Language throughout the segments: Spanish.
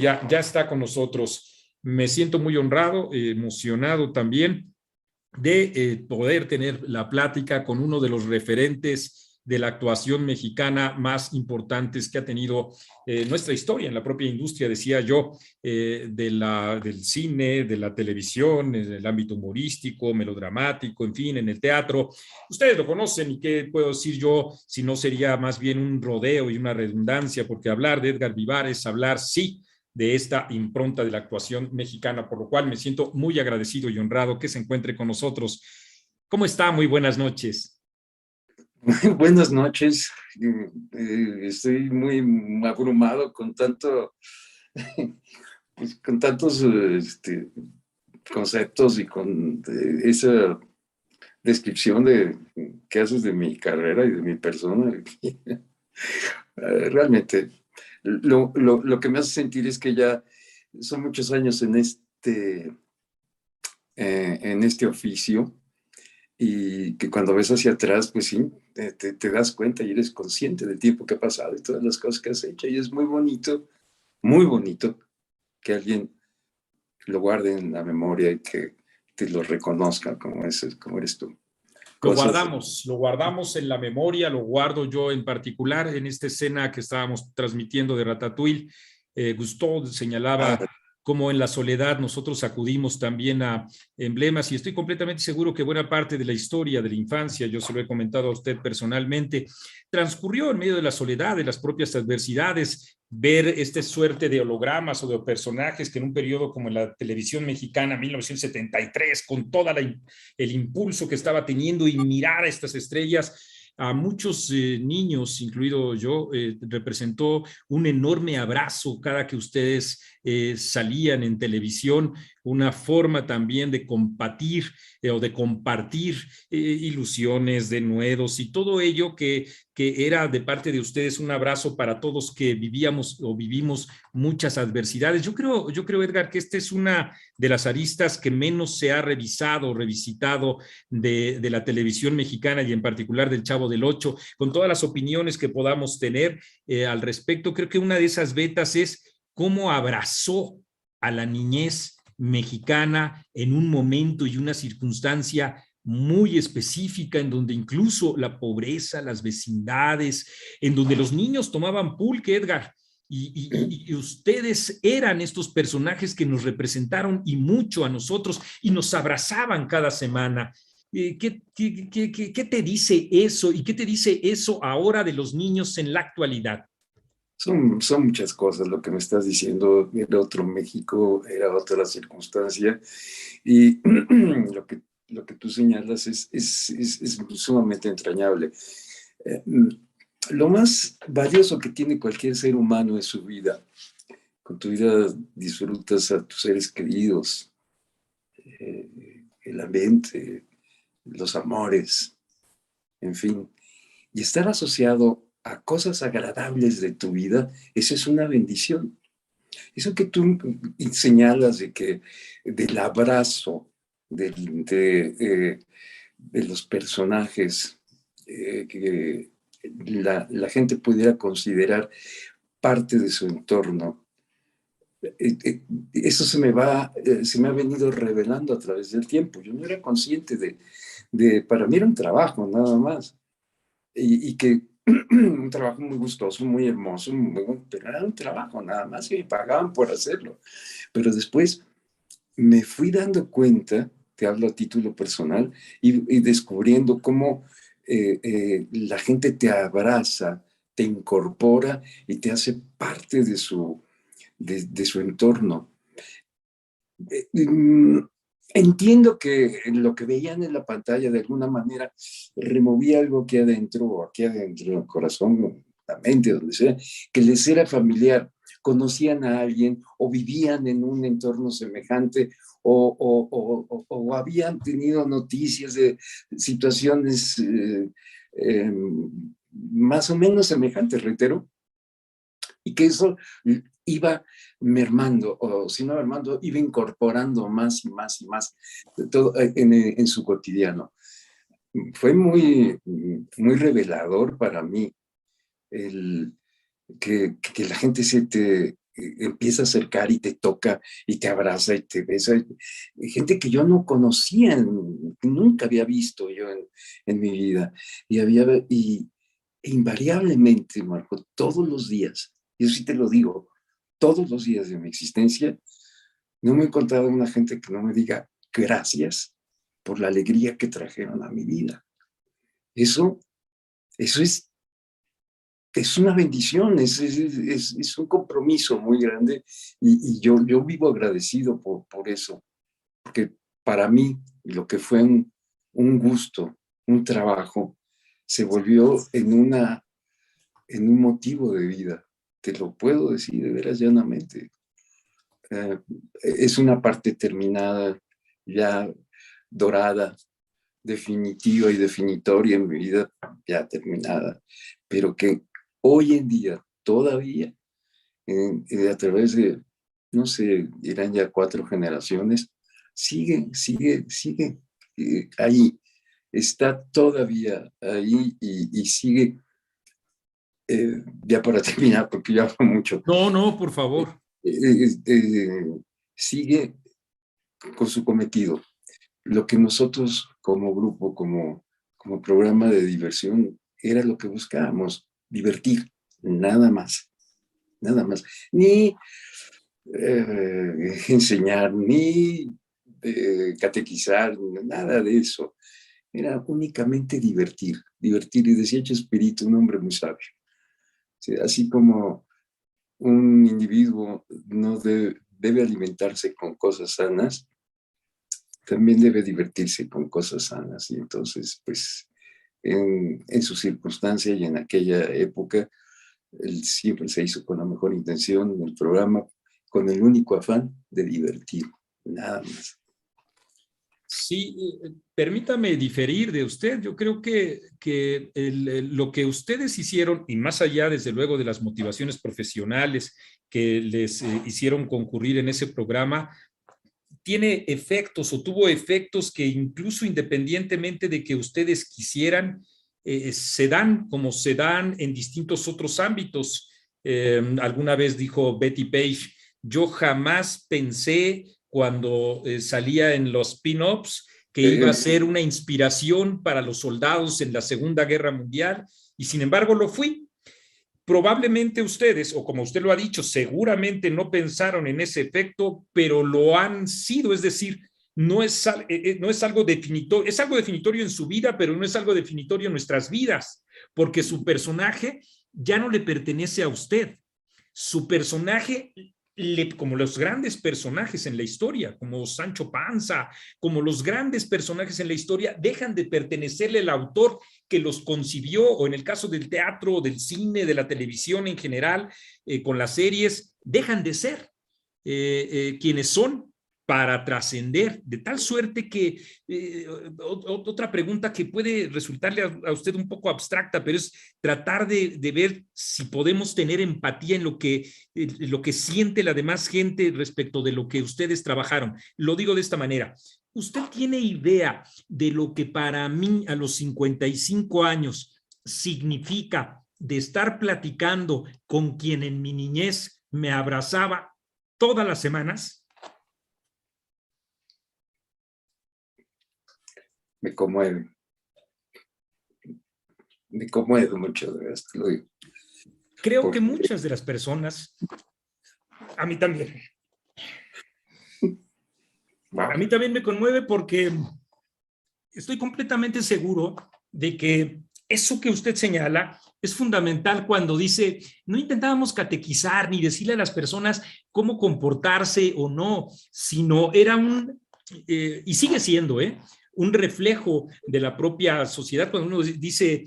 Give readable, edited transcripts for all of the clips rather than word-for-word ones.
Ya está con nosotros. Me siento muy honrado, emocionado también de poder tener la plática con uno de los referentes de la actuación mexicana más importantes que ha tenido nuestra historia en la propia industria, decía yo, del cine, de la televisión, en el ámbito humorístico, melodramático, en fin, en el teatro. Ustedes lo conocen y qué puedo decir yo si no sería más bien un rodeo y una redundancia, porque hablar de Edgar Vivar es hablar, sí, de esta impronta de la actuación mexicana, por lo cual me siento muy agradecido y honrado que se encuentre con nosotros. ¿Cómo está? Muy buenas noches. Buenas noches. Estoy muy abrumado con tanto, pues, con tantos conceptos y con esa descripción de que haces de mi carrera y de mi persona. Realmente, lo que me hace sentir es que ya son muchos años en este oficio. Y que cuando ves hacia atrás, pues sí, te das cuenta y eres consciente del tiempo que ha pasado y todas las cosas que has hecho. Y es muy bonito que alguien lo guarde en la memoria y que te lo reconozca como eres tú. Cosas. Lo guardamos en la memoria, lo guardo yo en particular en esta escena que estábamos transmitiendo de Ratatouille. Gusteau Ah, señalaba cómo en la soledad nosotros acudimos también a emblemas y estoy completamente seguro que buena parte de la historia de la infancia, yo se lo he comentado a usted personalmente, transcurrió en medio de la soledad, de las propias adversidades, ver esta suerte de hologramas o de personajes que en un periodo como en la televisión mexicana, 1973, con toda el impulso que estaba teniendo y mirar a estas estrellas, a muchos niños, incluido yo, representó un enorme abrazo cada que ustedes salían en televisión, una forma también de compatir o de compartir ilusiones, denuedos y todo ello que era de parte de ustedes un abrazo para todos que vivíamos o vivimos muchas adversidades. Yo creo, Edgar, que esta es una de las aristas que menos se ha revisado, revisitado de la televisión mexicana y en particular del Chavo del Ocho, con todas las opiniones que podamos tener al respecto. Creo que una de esas vetas es cómo abrazó a la niñez mexicana en un momento y una circunstancia muy específica en donde incluso la pobreza, las vecindades, en donde los niños tomaban pulque, Edgar, y ustedes eran estos personajes que nos representaron y mucho a nosotros y nos abrazaban cada semana. ¿Qué te dice eso y qué te dice eso ahora de los niños en la actualidad? Son muchas cosas lo que me estás diciendo. Era otro México, era otra circunstancia. Y lo que tú señalas es sumamente entrañable. Eh, lo más valioso que tiene cualquier ser humano es su vida. Con tu vida disfrutas a tus seres queridos, el ambiente, los amores, en fin. Y estar asociado a cosas agradables de tu vida, eso es una bendición. Eso que tú señalas del abrazo de los personajes que la gente pudiera considerar parte de su entorno, eso se me ha venido revelando a través del tiempo. Yo no era consciente para mí era un trabajo nada más. Y que un trabajo muy gustoso, muy hermoso, pero era un trabajo nada más y me pagaban por hacerlo. Pero después me fui dando cuenta, te hablo a título personal, y descubriendo cómo la gente te abraza, te incorpora y te hace parte de su entorno. Entiendo que lo que veían en la pantalla de alguna manera removía algo aquí adentro, el corazón, la mente, donde sea, que les era familiar, conocían a alguien o vivían en un entorno semejante o habían tenido noticias de situaciones más o menos semejantes, reitero, y que eso iba mermando, o si no mermando, iba incorporando más y más y más todo en su cotidiano. Fue muy revelador para mí el que la gente empieza a acercar y te toca y te abraza y te besa. Gente que yo no conocía, nunca había visto yo en mi vida. Y invariablemente, Marco, todos los días, yo sí te lo digo, todos los días de mi existencia, no me he encontrado una gente que no me diga gracias por la alegría que trajeron a mi vida. Eso es una bendición, es un compromiso muy grande y yo vivo agradecido por eso, porque para mí lo que fue un gusto, un trabajo, se volvió en un motivo de vida. Te lo puedo decir de veras llanamente. Es una parte terminada, ya dorada, definitiva y definitoria en mi vida, ya terminada, pero que hoy en día todavía, a través de, no sé, irán ya 4 generaciones, sigue ahí, está todavía ahí y sigue, ya para terminar, porque ya fue mucho, No, no, por favor. sigue con su cometido. Lo que nosotros como grupo, como programa de diversión, era lo que buscábamos, divertir, nada más, nada más. Ni enseñar, ni catequizar, nada de eso. Era únicamente divertir, divertir. Y decía Chespirito, un hombre muy sabio. Sí, así como un individuo no debe alimentarse con cosas sanas, también debe divertirse con cosas sanas. Y entonces, pues, en su circunstancia y en aquella época, él siempre se hizo con la mejor intención en el programa, con el único afán de divertir, nada más. Sí, permítame diferir de usted. Yo creo que lo que ustedes hicieron, y más allá, desde luego, de las motivaciones profesionales que les hicieron concurrir en ese programa, tiene efectos o tuvo efectos que incluso independientemente de que ustedes quisieran, se dan como se dan en distintos otros ámbitos. Alguna vez dijo Betty Page, yo jamás pensé cuando salía en los pin-ups que iba a ser una inspiración para los soldados en la Segunda Guerra Mundial, y sin embargo lo fui. Probablemente ustedes, o como usted lo ha dicho, seguramente no pensaron en ese efecto, pero lo han sido, es decir, no es algo definitorio, es algo definitorio en su vida, pero no es algo definitorio en nuestras vidas, porque su personaje ya no le pertenece a usted. Su personaje, como los grandes personajes en la historia, como Sancho Panza, como los grandes personajes en la historia, dejan de pertenecerle al autor que los concibió, o en el caso del teatro, del cine, de la televisión en general, con las series, dejan de ser quienes son para trascender, de tal suerte que otra pregunta que puede resultarle a usted un poco abstracta, pero es tratar de ver si podemos tener empatía en lo que siente la demás gente respecto de lo que ustedes trabajaron. Lo digo de esta manera. ¿Usted tiene idea de lo que para mí a los 55 años significa de estar platicando con quien en mi niñez me abrazaba todas las semanas? Me conmueve. Me conmueve mucho, de esto, lo digo. Creo que muchas de las personas, a mí también. Wow. A mí también me conmueve porque estoy completamente seguro de que eso que usted señala es fundamental cuando dice, no intentábamos catequizar ni decirle a las personas cómo comportarse o no, sino era y sigue siendo, un reflejo de la propia sociedad. Cuando uno dice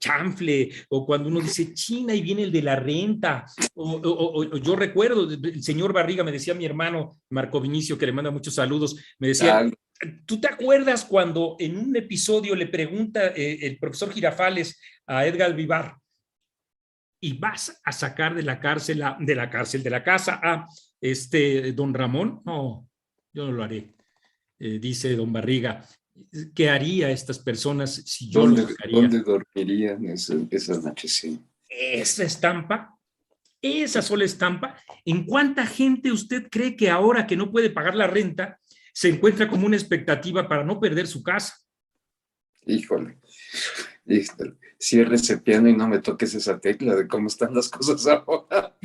chanfle, o cuando uno dice China y viene el de la renta, o yo recuerdo, el señor Barriga me decía, mi hermano Marco Vinicio, que le manda muchos saludos, me decía, ¿tú te acuerdas cuando en un episodio le pregunta el profesor Girafales a Edgar Vivar, y vas a sacar de la casa a don Ramón? No, yo no lo haré. Dice don Barriga, ¿qué haría estas personas si yo los sacaría? ¿Dónde dormirían esa noche? Sí. Esa estampa esa sola estampa, ¿en cuánta gente usted cree que ahora que no puede pagar la renta se encuentra como una expectativa para no perder su casa? Híjole, híjole. Cierre ese piano y no me toques esa tecla de cómo están las cosas ahora.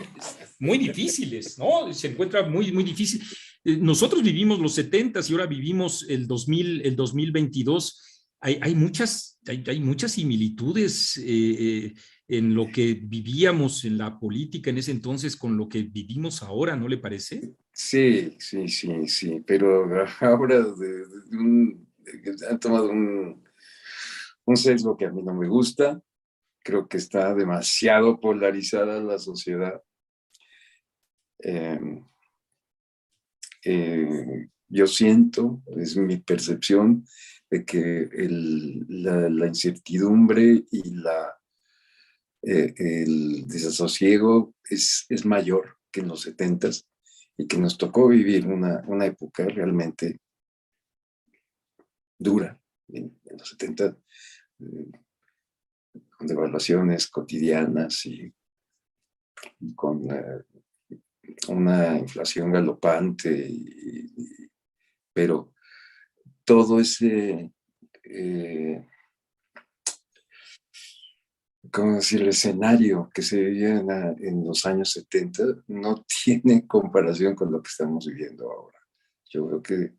Muy difíciles, ¿no? Se encuentra muy, muy difícil. Nosotros vivimos los 70s y ahora vivimos el 2022. Hay muchas similitudes en lo que vivíamos en la política en ese entonces con lo que vivimos ahora, ¿no le parece? Sí, sí, sí, sí, pero ahora han tomado un sesgo que a mí no me gusta. Creo que está demasiado polarizada la sociedad. Eh, yo siento, es mi percepción, de que la incertidumbre y el desasosiego es mayor que en los 70s y que nos tocó vivir una época realmente dura en los 70, con devaluaciones cotidianas y con una inflación galopante, pero todo ese, ¿cómo decir?, el escenario que se vivía en los años 70 no tiene comparación con lo que estamos viviendo ahora. Yo creo que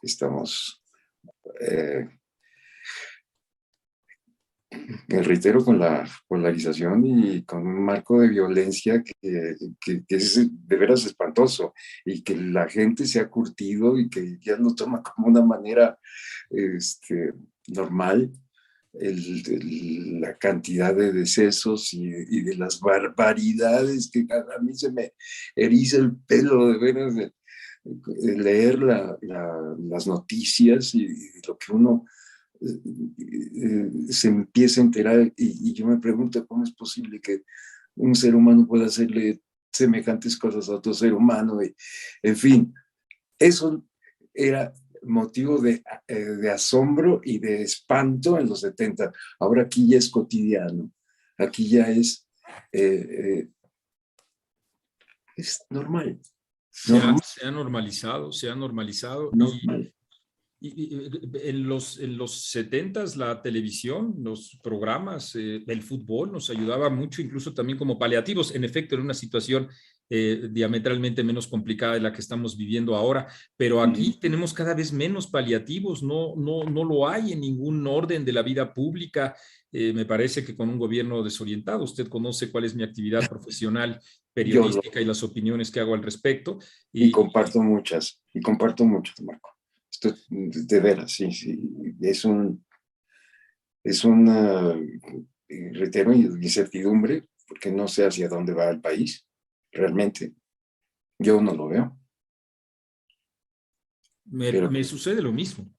estamos, me reitero, con la polarización y con un marco de violencia que es de veras espantoso, y que la gente se ha curtido y que ya lo toma como una manera normal. La cantidad de decesos y de las barbaridades que a mí se me eriza el pelo de veras de leer las noticias y lo que uno se empieza a enterar, y yo me pregunto cómo es posible que un ser humano pueda hacerle semejantes cosas a otro ser humano. En fin, eso era motivo de asombro y de espanto en los 70. Ahora aquí ya es cotidiano, aquí ya es normal, normal, Se ha normalizado, se ha normalizado normal. en los 70s la televisión, los programas, el fútbol nos ayudaba mucho, incluso también como paliativos. En efecto, era una situación diametralmente menos complicada de la que estamos viviendo ahora, pero aquí tenemos cada vez menos paliativos, no lo hay en ningún orden de la vida pública. Me parece que con un gobierno desorientado, usted conoce cuál es mi actividad profesional Yo lo, periodística y las opiniones que hago al respecto. y Y, comparto muchas, Marco. Esto de veras, sí, sí, es una, reitero, incertidumbre, porque no sé hacia dónde va el país, realmente. Yo no lo veo, pero me sucede lo mismo.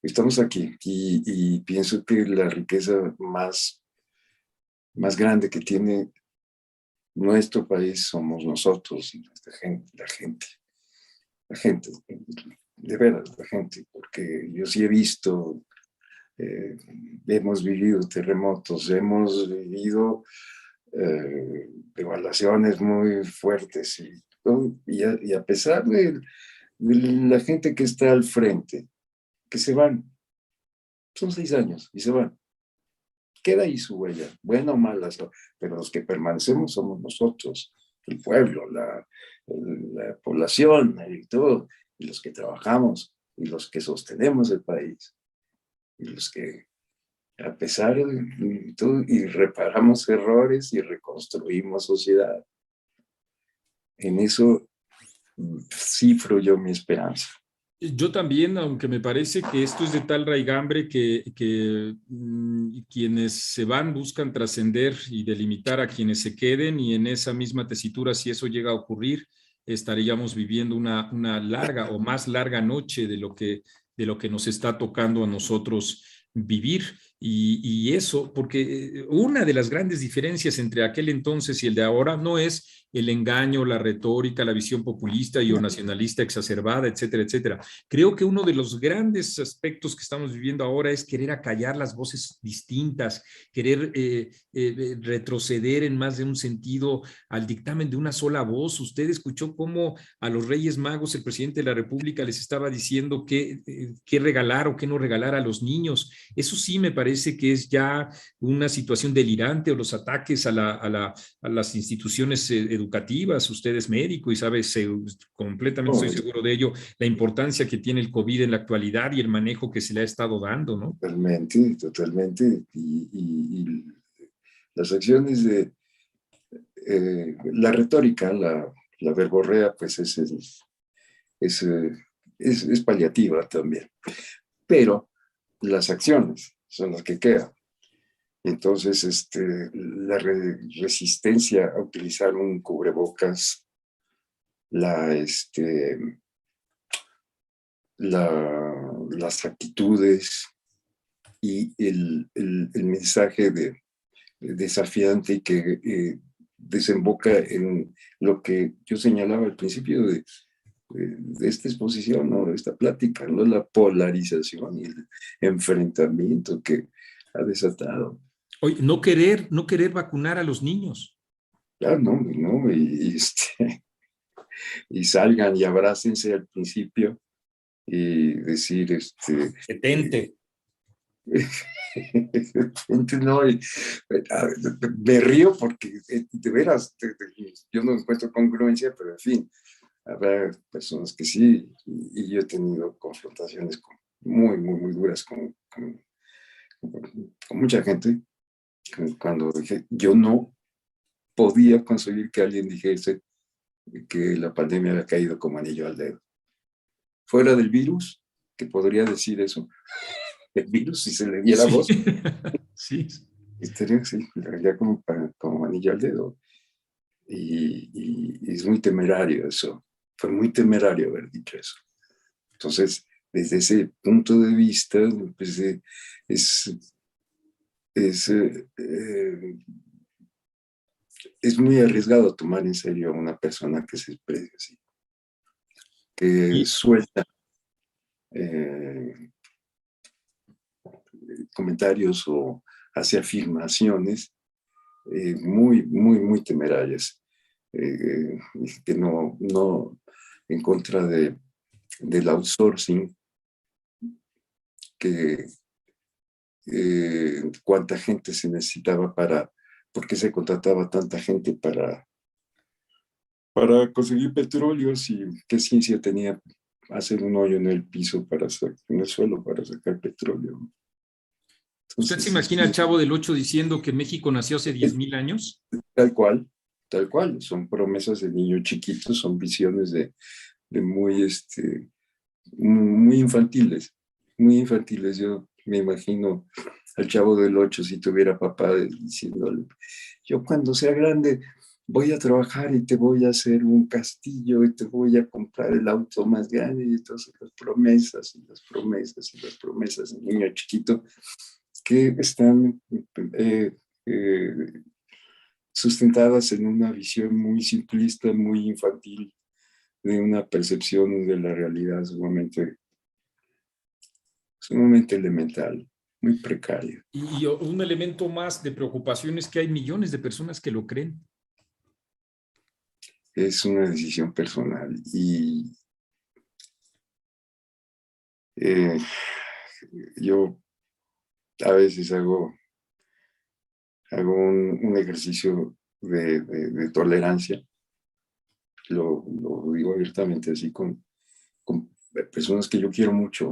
estamos aquí y pienso que la riqueza más grande que tiene nuestro país somos nosotros y nuestra gente, la gente, de veras, la gente, porque yo sí he visto, hemos vivido terremotos, hemos vivido devaluaciones muy fuertes y a pesar de la gente que está al frente, que se van, son 6 años y se van. Queda ahí su huella, buena o mala, pero los que permanecemos somos nosotros, el pueblo, la población y todo, y los que trabajamos, y los que sostenemos el país, y los que, a pesar de todo, y reparamos errores y reconstruimos sociedad. En eso cifro yo mi esperanza. Yo también, aunque me parece que esto es de tal raigambre que quienes se van buscan trascender y delimitar a quienes se queden, y en esa misma tesitura, si eso llega a ocurrir, estaríamos viviendo una larga o más larga noche de lo que nos está tocando a nosotros vivir. Y eso, porque una de las grandes diferencias entre aquel entonces y el de ahora no es el engaño, la retórica, la visión populista y o nacionalista exacerbada, etcétera, etcétera. Creo que uno de los grandes aspectos que estamos viviendo ahora es querer acallar las voces distintas, querer retroceder en más de un sentido al dictamen de una sola voz. Usted escuchó cómo a los Reyes Magos el presidente de la República les estaba diciendo qué regalar o qué no regalar a los niños. Eso sí me parece que es ya una situación delirante, o los ataques a las instituciones educativas. Usted es médico y sabe, completamente No, estoy seguro de ello, la importancia que tiene el COVID en la actualidad y el manejo que se le ha estado dando, ¿no? totalmente, totalmente. Y las acciones de la retórica, la verborrea, pues es, es paliativa también. Pero las acciones son las que quedan. Entonces, la resistencia a utilizar un cubrebocas, la, las actitudes y el mensaje desafiante que desemboca en lo que yo señalaba al principio de esta exposición, ¿no? De esta plática, ¿no? La polarización y el enfrentamiento que ha desatado. Oye, no querer vacunar a los niños. Claro, no, no, y salgan y abrácense al principio y decir, Detente. no, me río porque de veras, yo no encuentro congruencia, pero en fin, habrá personas que sí, y yo he tenido confrontaciones muy, muy, muy duras con mucha gente, cuando dije, yo no podía conseguir que alguien dijese que la pandemia había caído como anillo al dedo. Fuera del virus, que podría decir eso, el virus, si se le diera Sí, voz, sí. estaría así, ya como anillo al dedo. Y es muy temerario eso. Fue muy temerario haber dicho eso. Entonces, desde ese punto de vista, pues, es, es muy arriesgado tomar en serio a una persona que se expresa así, que Y, suelta eh, comentarios o hace afirmaciones muy, muy, muy temerarias, que no en contra del outsourcing, que cuánta gente se necesitaba por qué se contrataba tanta gente para conseguir petróleo, y qué ciencia tenía hacer un hoyo en el piso en el suelo para sacar petróleo. ¿usted se Entonces, imagina al Chavo del Ocho diciendo que México nació hace 10,000 años? tal cual, tal cual. Son promesas de niños chiquitos, son visiones de muy, muy infantiles, muy infantiles. Yo me imagino al Chavo del Ocho si tuviera papá diciéndole, yo cuando sea grande voy a trabajar y te voy a hacer un castillo y te voy a comprar el auto más grande, y entonces las promesas y las promesas y las promesas de niño chiquito que están eh, sustentadas en una visión muy simplista, muy infantil, de una percepción de la realidad sumamente elemental, muy precaria. Y un elemento más de preocupación es que hay millones de personas que lo creen. Es una decisión personal y eh, yo a veces hago un ejercicio de tolerancia, lo digo abiertamente así con personas que yo quiero mucho,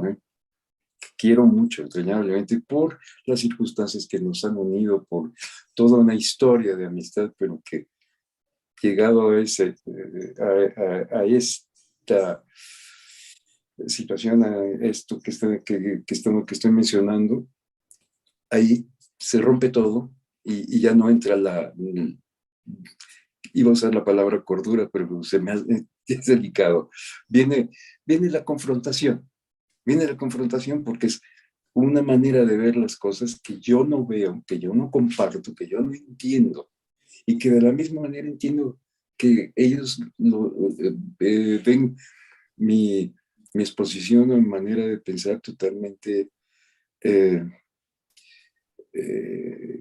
quiero mucho, entrañablemente, por las circunstancias que nos han unido, por toda una historia de amistad, pero que llegado a esta situación, a esto que estoy mencionando, ahí se rompe todo y ya no entra iba a usar la palabra cordura, pero es delicado. Viene la confrontación, viene la confrontación porque es una manera de ver las cosas que yo no veo, que yo no comparto, que yo no entiendo, y que de la misma manera entiendo que ellos ven mi exposición o mi manera de pensar totalmente eh,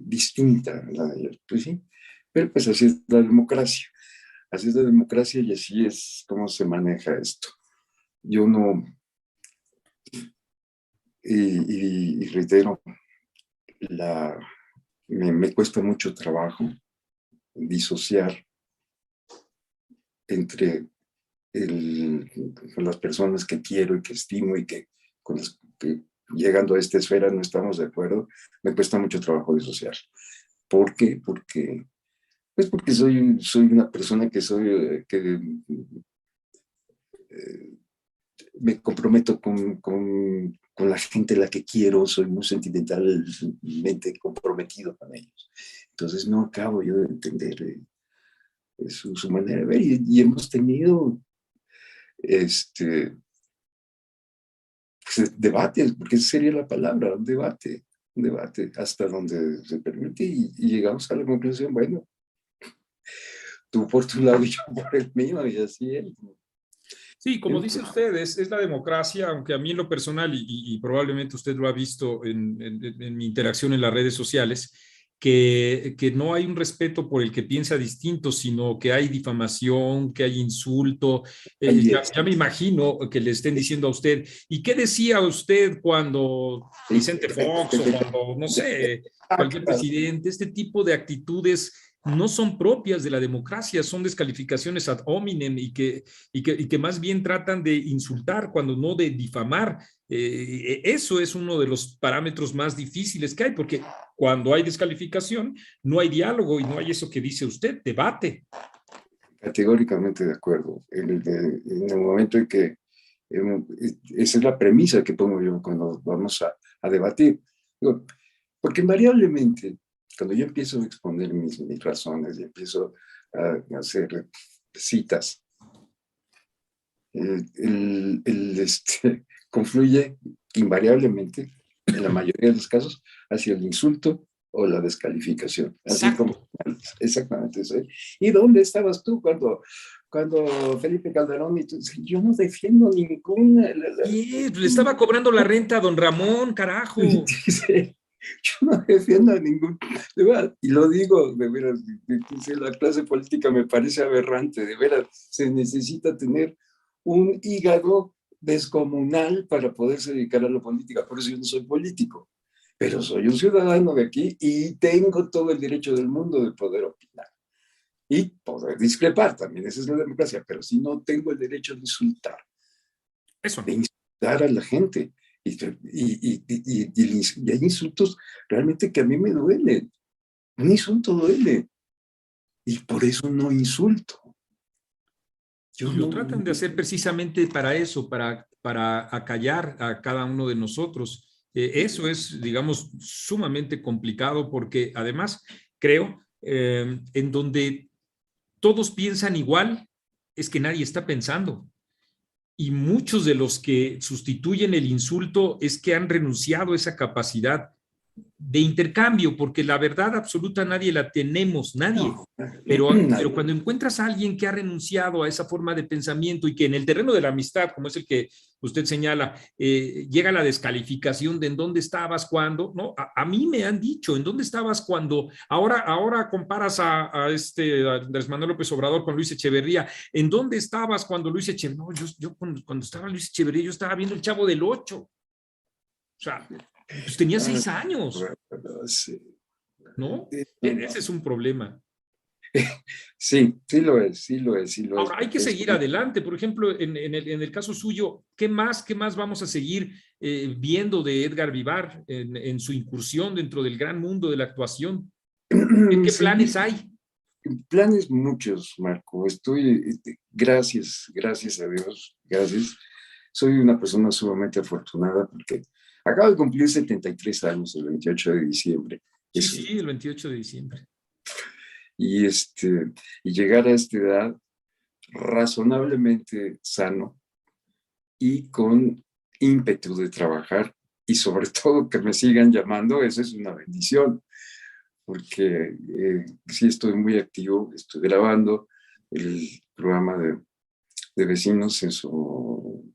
distinta a la de ellos. Pues sí, pero pues así es la democracia. Así es la democracia y así es como se maneja esto. Yo no, y reitero, me cuesta mucho trabajo disociar entre con las personas que quiero y que estimo y que con las que llegando a esta esfera no estamos de acuerdo, me cuesta mucho trabajo disociar. ¿Por qué? Porque soy una persona que eh, me comprometo con la gente a la que quiero, soy muy sentimentalmente comprometido con ellos. Entonces no acabo yo de entender su manera de ver y hemos tenido pues, debates, porque esa sería la palabra, un debate hasta donde se permite y llegamos a la conclusión, bueno, tú por tu lado y yo por el mío y así es. Sí, como dice usted, es la democracia, aunque a mí en lo personal, y probablemente usted lo ha visto en mi interacción en las redes sociales, que no hay un respeto por el que piensa distinto, sino que hay difamación, que hay insulto. Ahí Ya me imagino que le estén diciendo a usted, ¿y qué decía usted cuando Vicente Fox o cuando, no sé, cualquier presidente? Este tipo de actitudes no son propias de la democracia, son descalificaciones ad hominem y que más bien tratan de insultar cuando no de difamar. Eso es uno de los parámetros más difíciles que hay, porque cuando hay descalificación no hay diálogo y no hay eso que dice usted, debate. categóricamente de acuerdo. En el momento en que esa es la premisa que pongo yo cuando vamos a debatir. Digo, porque invariablemente, cuando yo empiezo a exponer mis razones y empiezo a hacer citas, confluye invariablemente, en la mayoría de los casos, hacia el insulto o la descalificación. Así como Exacto. exactamente eso. ¿Y dónde estabas tú cuando Felipe Calderón y tú? Yo no defiendo ninguna. Y le estaba cobrando la renta a don Ramón, carajo. Dice, yo no defiendo a ningún. De verdad, y lo digo, de veras, la clase política me parece aberrante, de veras, se necesita tener un hígado descomunal para poderse dedicar a la política. Por eso yo no soy político, pero soy un ciudadano de aquí y tengo todo el derecho del mundo de poder opinar y poder discrepar también. Esa es la democracia, pero si no tengo el derecho Eso de no. insultar a la gente. Y hay insultos realmente que a mí me duelen. Un insulto duele. Y por eso no insulto. Yo Y lo no. tratan de hacer precisamente para eso, para acallar a cada uno de nosotros. Eso es, digamos, sumamente complicado porque además creo en donde todos piensan igual, es que nadie está pensando. Y muchos de los que sustituyen el insulto es que han renunciado a esa capacidad de intercambio, porque la verdad absoluta nadie la tenemos, nadie. No. Pero cuando encuentras a alguien que ha renunciado a esa forma de pensamiento y que en el terreno de la amistad, como es el que usted señala, llega la descalificación de en dónde estabas cuando, ¿no? A mí me han dicho, ¿en dónde estabas cuando? Ahora comparas a Andrés Manuel López Obrador con Luis Echeverría, ¿en dónde estabas cuando Luis Echeverría? No, yo cuando estaba Luis Echeverría, yo estaba viendo el Chavo del Ocho. O sea, pues tenía 6 años. Sí. ¿No? No, Ese no. es un problema. Sí, sí lo es, sí lo es, sí lo es, Ahora, hay que porque es seguir adelante. Por ejemplo, en el caso suyo, qué más vamos a seguir viendo de Edgar Vivar en su incursión dentro del gran mundo de la actuación? ¿Qué sí, planes hay? planes muchos, Marco. Gracias a Dios, gracias. Soy una persona sumamente afortunada porque acabo de cumplir 73 años el 28 de diciembre. Sí, Eso, sí, el 28 de diciembre. y, y llegar a esta edad razonablemente sano y con ímpetu de trabajar y sobre todo que me sigan llamando, eso es una bendición, porque sí estoy muy activo, estoy grabando el programa de Vecinos en su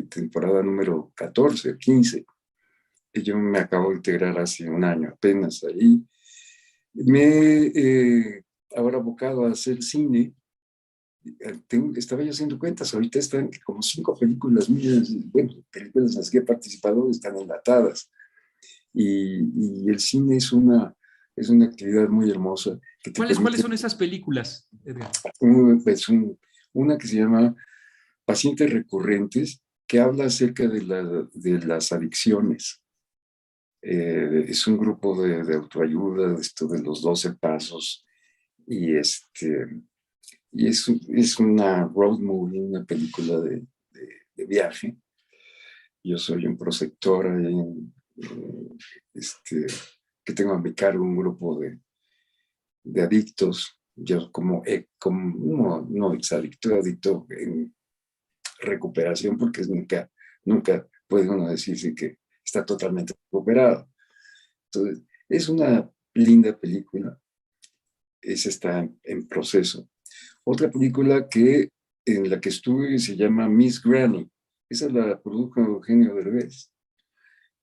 temporada número 14, 15. Y yo me acabo de integrar hace un año apenas ahí. Me he ahora abocado a hacer cine. Estaba yo haciendo cuentas, ahorita están como 5 películas mías, bueno, películas en las que he participado están enlatadas. Y el cine es una actividad muy hermosa que te ¿Cuáles permite, son esas películas, Edgar? pues, una que se llama Pacientes Recurrentes, que habla acerca de las adicciones. Es un grupo de autoayuda, de los 12 pasos, y, es una road movie, una película de viaje. Yo soy un prosector ahí, este, que tengo a mi cargo un grupo de adictos. Yo no exadicto, adicto en recuperación, porque nunca puede uno decirse que está totalmente recuperado. Entonces, es una linda película, esa está en proceso. Otra película en la que estuve se llama Miss Granny, esa la produjo Eugenio Derbez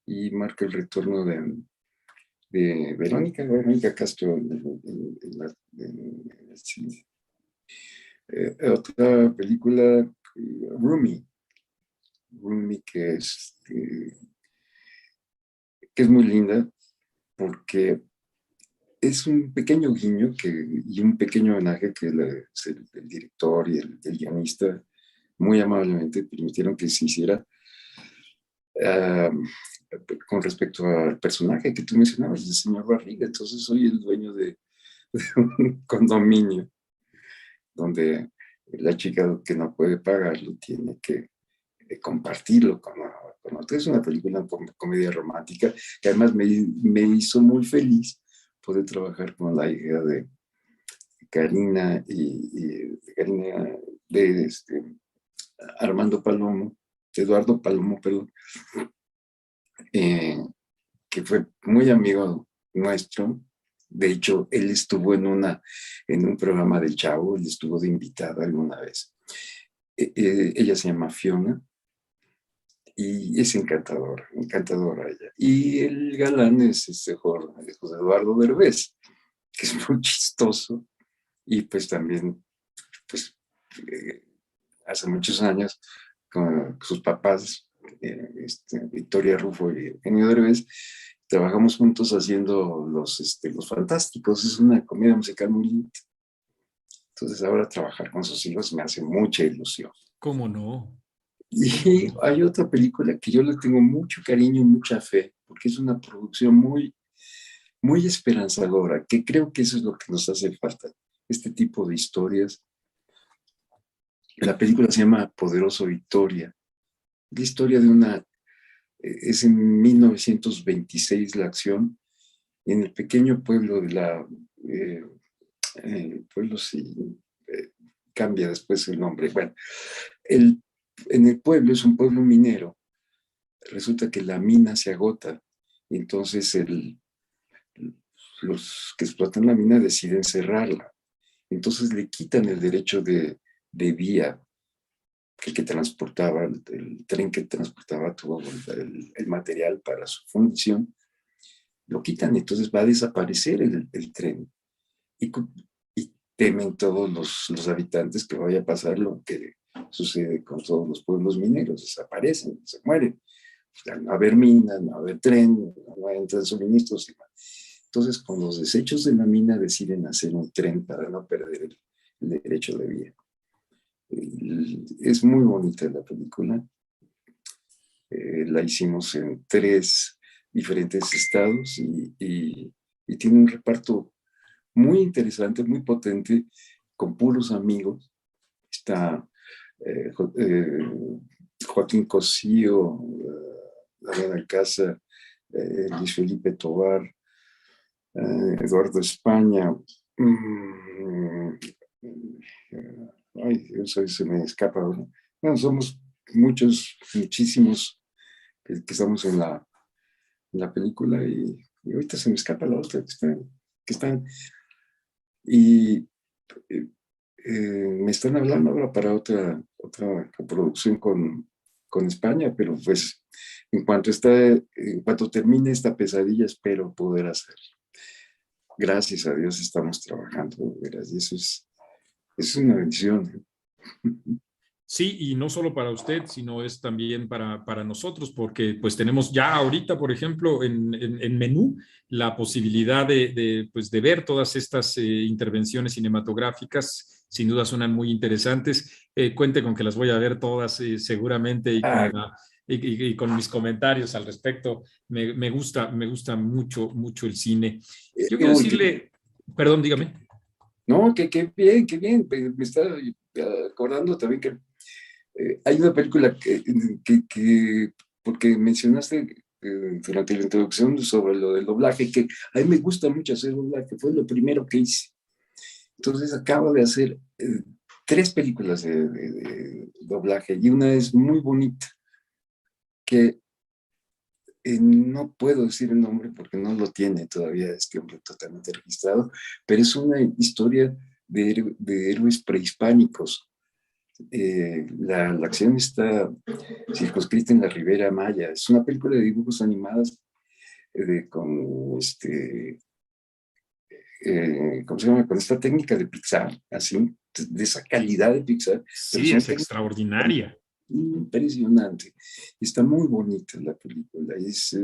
y marca el retorno de Verónica Castro en el cine. Otra película, Rumi, que es muy linda porque es un pequeño guiño y un pequeño homenaje que el director y el guionista muy amablemente permitieron que se hiciera, uh, con respecto al personaje que tú mencionabas, el señor Barriga. Entonces soy el dueño de un condominio donde la chica que no puede pagarlo tiene que compartirlo con otro. Es una película, una comedia romántica, que además me hizo muy feliz poder trabajar con la hija de Karina Karina, Armando Palomo, Eduardo Palomo, perdón, eh, que fue muy amigo nuestro. De hecho, él estuvo en un programa del Chavo, él estuvo de invitada alguna vez. Ella se llama Fiona y es encantadora, encantadora ella. Y el galán es José Eduardo Derbez, que es muy chistoso y pues también, pues, eh, hace muchos años con sus papás, Victoria Rufo y Eugenio Derbez, trabajamos juntos haciendo los Fantásticos. Es una comedia musical muy linda. Entonces ahora trabajar con sus hijos me hace mucha ilusión. ¿Cómo no? ¿Cómo Y no? hay otra película que yo le tengo mucho cariño y mucha fe, porque es una producción muy esperanzadora, que creo que eso es lo que nos hace falta, este tipo de historias. La película se llama Poderoso Victoria. La historia es en 1926 la acción, en el pequeño pueblo eh, pueblo sí, eh, cambia después el nombre. Bueno, en el pueblo, es un pueblo minero, resulta que la mina se agota, y entonces los que explotan la mina deciden cerrarla. Entonces le quitan el derecho de vía que transportaba, el tren que transportaba todo el material para su fundición, lo quitan. Entonces va a desaparecer el tren. Y, y temen todos los habitantes que vaya a pasar lo que sucede con todos los pueblos mineros: desaparecen, se mueren. Al no haber minas, no haber tren, no entran suministros. Entonces, con los desechos de la mina deciden hacer un tren para no perder el derecho de vía. Es muy bonita la película. La hicimos en 3 diferentes estados y tiene un reparto muy interesante, muy potente, con puros amigos. Está Joaquín Cosío, Daniel Alcázar, Luis Felipe Tobar, Eduardo España. Ay, eso se me escapa ahora. Bueno, somos muchísimos que estamos en la película y ahorita se me escapa la otra que están y me están hablando ahora para otra coproducción con España, pero pues en cuanto termine esta pesadilla espero poder hacerlo. Gracias a Dios estamos trabajando, ¿verdad? Y es una bendición. Sí, y no solo para usted, sino es también para nosotros, porque pues tenemos ya ahorita, por ejemplo, en menú la posibilidad pues, de ver todas estas intervenciones cinematográficas. Sin duda suenan muy interesantes. Cuente con que las voy a ver todas seguramente y Ah, y con mis comentarios al respecto. Me gusta mucho, mucho el cine. Yo quiero uy, decirle, perdón, dígame. no, qué bien, qué bien. Me está acordando también que hay una película porque mencionaste durante la introducción sobre lo del doblaje, que a mí me gusta mucho hacer doblaje, fue lo primero que hice. Entonces acabo de hacer 3 películas de doblaje y una es muy bonita, que no puedo decir el nombre porque no lo tiene todavía este hombre totalmente registrado, pero es una historia de héroes prehispánicos. La acción está circunscrita en la Ribera Maya. Es una película de dibujos animados con ¿cómo se llama? Con esta técnica de Pixar, así, de esa calidad de Pixar, pero Sí, son es técnicas extraordinaria. impresionantes. Está muy bonita la película. Es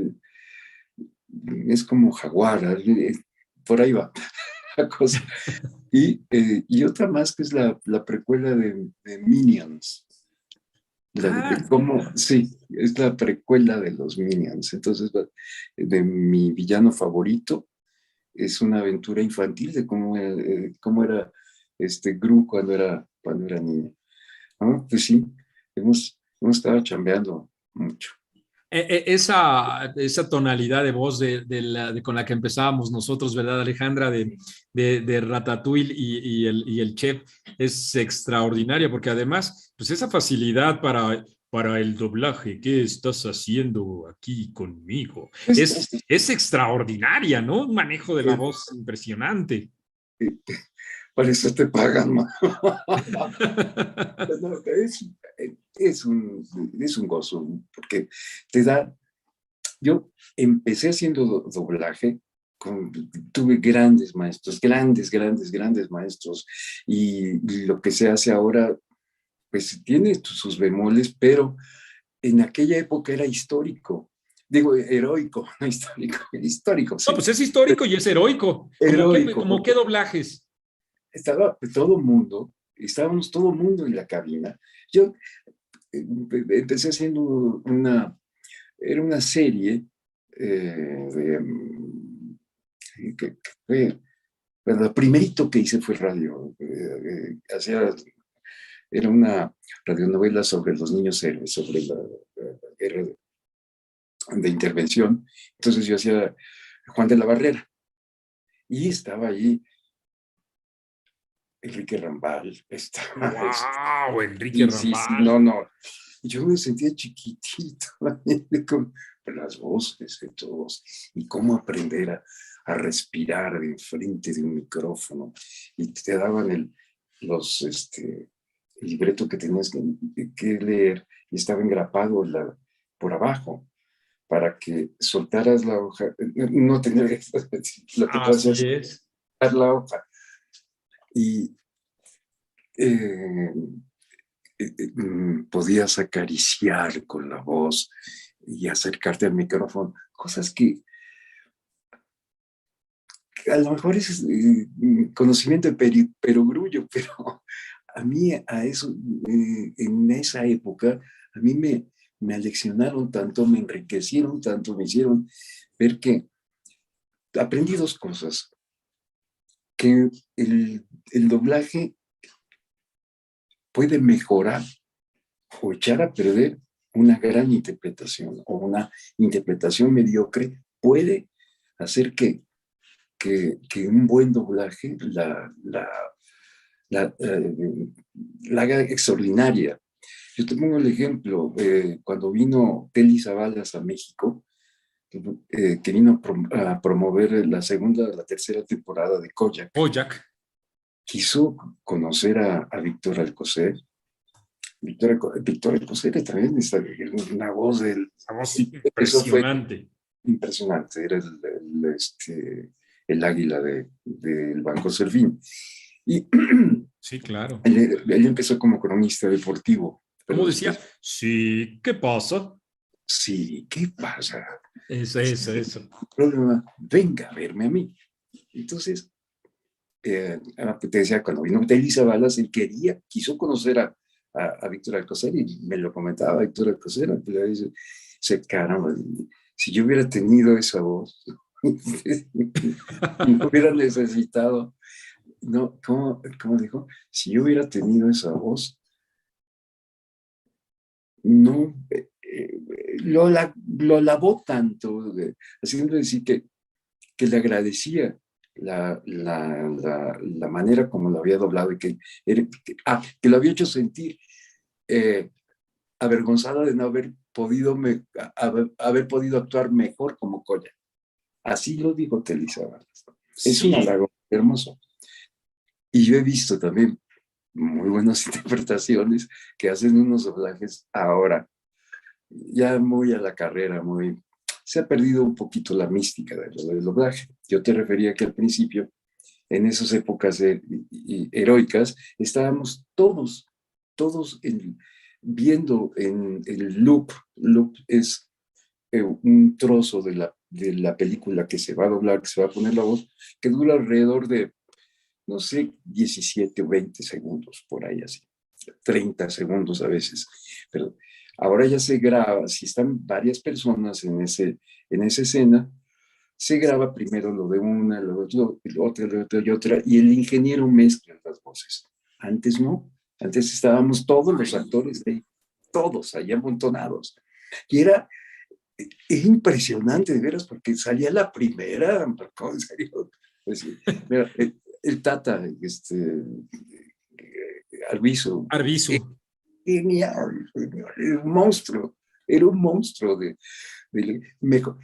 como Jaguar, por ahí va la cosa. Y otra más que es la precuela de Minions. Ah, Sí, es la precuela de los Minions. Entonces, de mi villano favorito, es una aventura infantil de cómo era Gru cuando era niño. Ah, pues sí, hemos estado chambeando mucho. esa tonalidad de voz con la que empezábamos nosotros, ¿verdad, Alejandra? De Ratatouille y el chef es extraordinaria, porque además, pues esa facilidad para el doblaje, ¿qué estás haciendo aquí conmigo? Pues, Es extraordinaria, ¿no? Un manejo de la eh, voz impresionante. eh, para eso te pagan, ¿no? No, es un gozo, porque te da. Yo empecé haciendo doblaje, tuve grandes maestros, grandes maestros, y lo que se hace ahora, pues tiene sus bemoles, pero en aquella época era histórico. Digo, heroico, no histórico, histórico, No, sí. pues es histórico y es heroico. Heroico, Como qué porque doblajes? estaba todo el mundo, estábamos todo el mundo en la cabina. Yo empecé haciendo era una serie que fue, bueno, lo primerito que hice fue radio. Era una radionovela sobre los niños héroes, sobre la guerra de intervención. Entonces yo hacía Juan de la Barrera y estaba ahí Enrique Rambal. ¡Wow! Enrique Sí, Rambal. no, no. Yo me sentía chiquitito con las voces de todos y cómo aprender a respirar de frente de un micrófono. Y te daban el libreto que tenías que leer y estaba engrapado por abajo para que soltaras la hoja. No tenía lo que tú Así hacías, es. soltar la hoja. Y eh, podías acariciar con la voz y acercarte al micrófono, cosas que a lo mejor es conocimiento de perogrullo, pero a mí a eso, en esa época, a mí me aleccionaron tanto, me enriquecieron tanto, me hicieron ver que aprendí 2 cosas, que el doblaje puede mejorar o echar a perder una gran interpretación o una interpretación mediocre puede hacer que un buen doblaje la haga extraordinaria. Yo te pongo el ejemplo, cuando vino Telly Savalas a México, que vino a promover la segunda, la tercera temporada de Kojak, Bojack. quiso conocer a Víctor Alcocer. Víctor Alcocer también está una voz del... Esa voz Eso fue impresionante. impresionante, era el águila del Banco Servín. Y Sí, claro. él empezó como cronista deportivo, pero Como decía, después, sí, ¿qué pasa? sí, ¿qué pasa? Eso. Problema, venga a verme a mí. Entonces, te decía, cuando vino Telly Balas, él quiso conocer a Víctor Alcocer y me lo comentaba Víctor Alcocer, pero dice, caramba, si yo hubiera tenido esa voz, no hubiera necesitado, no, ¿cómo dijo? Si yo hubiera tenido esa voz, no, lo lavó tanto, haciendo decir que le agradecía la manera como lo había doblado y que lo había hecho sentir eh, avergonzada de no haber podido, haber podido actuar mejor como Colla. Así lo dijo Telly Savalas. Es un Sí, halago hermoso. Y yo he visto también muy buenas interpretaciones que hacen unos doblajes ahora, ya muy a la carrera, se ha perdido un poquito la mística del doblaje. Yo te refería que al principio, en esas épocas heroicas, estábamos todos viendo en el loop. Loop es un trozo de la película que se va a doblar, que se va a poner la voz, que dura alrededor de, no sé, 17 o 20 segundos, por ahí así, 30 segundos a veces. Pero ahora ya se graba, si están varias personas en esa escena, se graba primero lo de una, lo otro y otra, y el ingeniero mezcla las voces. Antes no, antes estábamos todos los actores de todos allá amontonados. Y era impresionante, de veras, porque salía la primera, en serio. Pues, mira, el Tata, Arvizo, Arvizu. genial, era un monstruo mejor,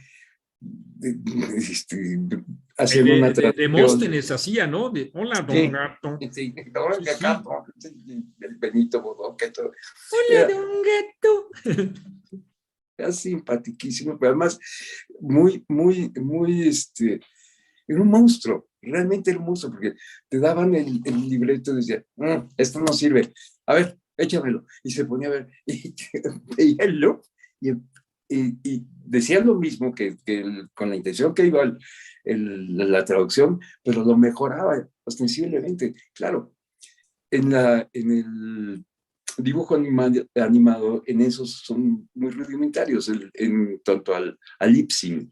hacían una De traducción. Demóstenes hacía, ¿no? Hola, don Sí, gato. sí, Sí, sí. el Benito Bodoque, Hola, era, don gato. era simpaticísimo, pero además muy, era un monstruo, realmente era un monstruo, porque te daban el libreto y decía, esto no sirve, a ver, échamelo, y se ponía a ver, y veía el look, y, y decía lo mismo con la intención que iba la traducción, pero lo mejoraba ostensiblemente, claro, en el dibujo animado, en esos son muy rudimentarios, en tanto al lip sync.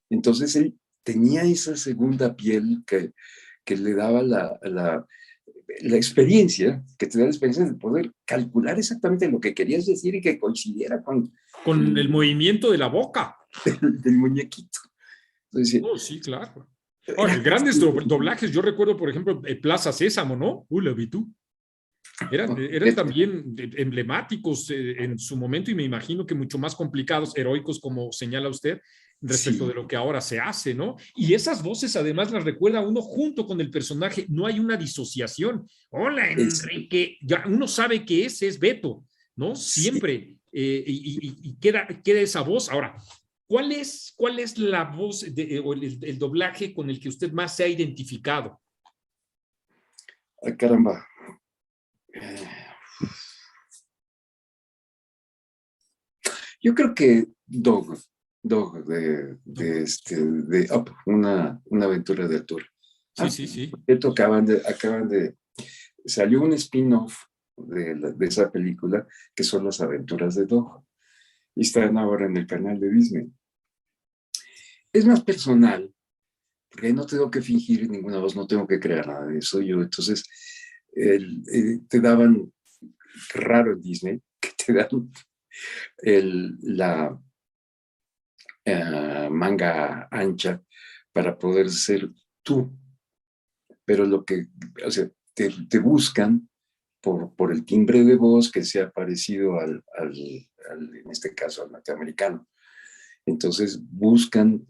Entonces él tenía esa segunda piel que le daba la experiencia, que te da la experiencia de poder calcular exactamente lo que querías decir y que coincidiera con Con el el movimiento de la boca. del muñequito. Entonces, Oh, sí, claro. Ahora, era grandes doblajes, yo recuerdo, por ejemplo, Plaza Sésamo, ¿no? La vi tú. Eran también emblemáticos en su momento y me imagino que mucho más complicados, heroicos, como señala usted, respecto sí, de lo que ahora se hace, ¿no? Y esas voces además las recuerda uno junto con el personaje, no hay una disociación. Hola, es, Enrique, ya uno sabe que ese es Beto, ¿no? sí. Siempre, y queda esa voz. Ahora, ¿cuál es la voz o el doblaje con el que usted más se ha identificado? Ay, caramba. Yo creo que Dog de Up, una aventura de altura. Sí, Ah, sí, sí. esto salió un spin-off de esa película que son las aventuras de Dog y están ahora en el canal de Disney. Es más personal, porque ahí no tengo que fingir ninguna voz, no tengo que crear nada de eso yo. Entonces, te daban, raro en Disney, que te dan la manga ancha para poder ser tú, pero o sea, te buscan por el timbre de voz que sea parecido en este caso, al norteamericano. Entonces buscan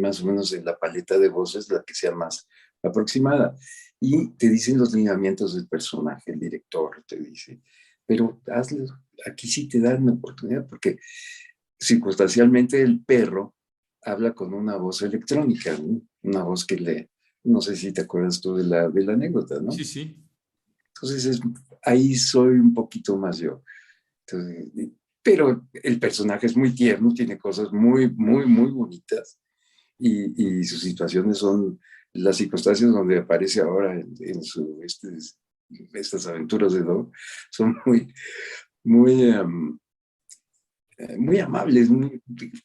más o menos en la paleta de voces la que sea más aproximada. Y te dicen los lineamientos del personaje, el director te dice, pero hazlo, aquí sí te dan una oportunidad, porque circunstancialmente el perro habla con una voz electrónica, ¿no? Una voz que no sé si te acuerdas tú de la anécdota, ¿no? Sí, sí. Entonces ahí soy un poquito más yo. Entonces, pero el personaje es muy tierno, tiene cosas muy, muy, muy bonitas y sus situaciones son las circunstancias donde aparece ahora estas aventuras de Dog son muy, muy, muy amables,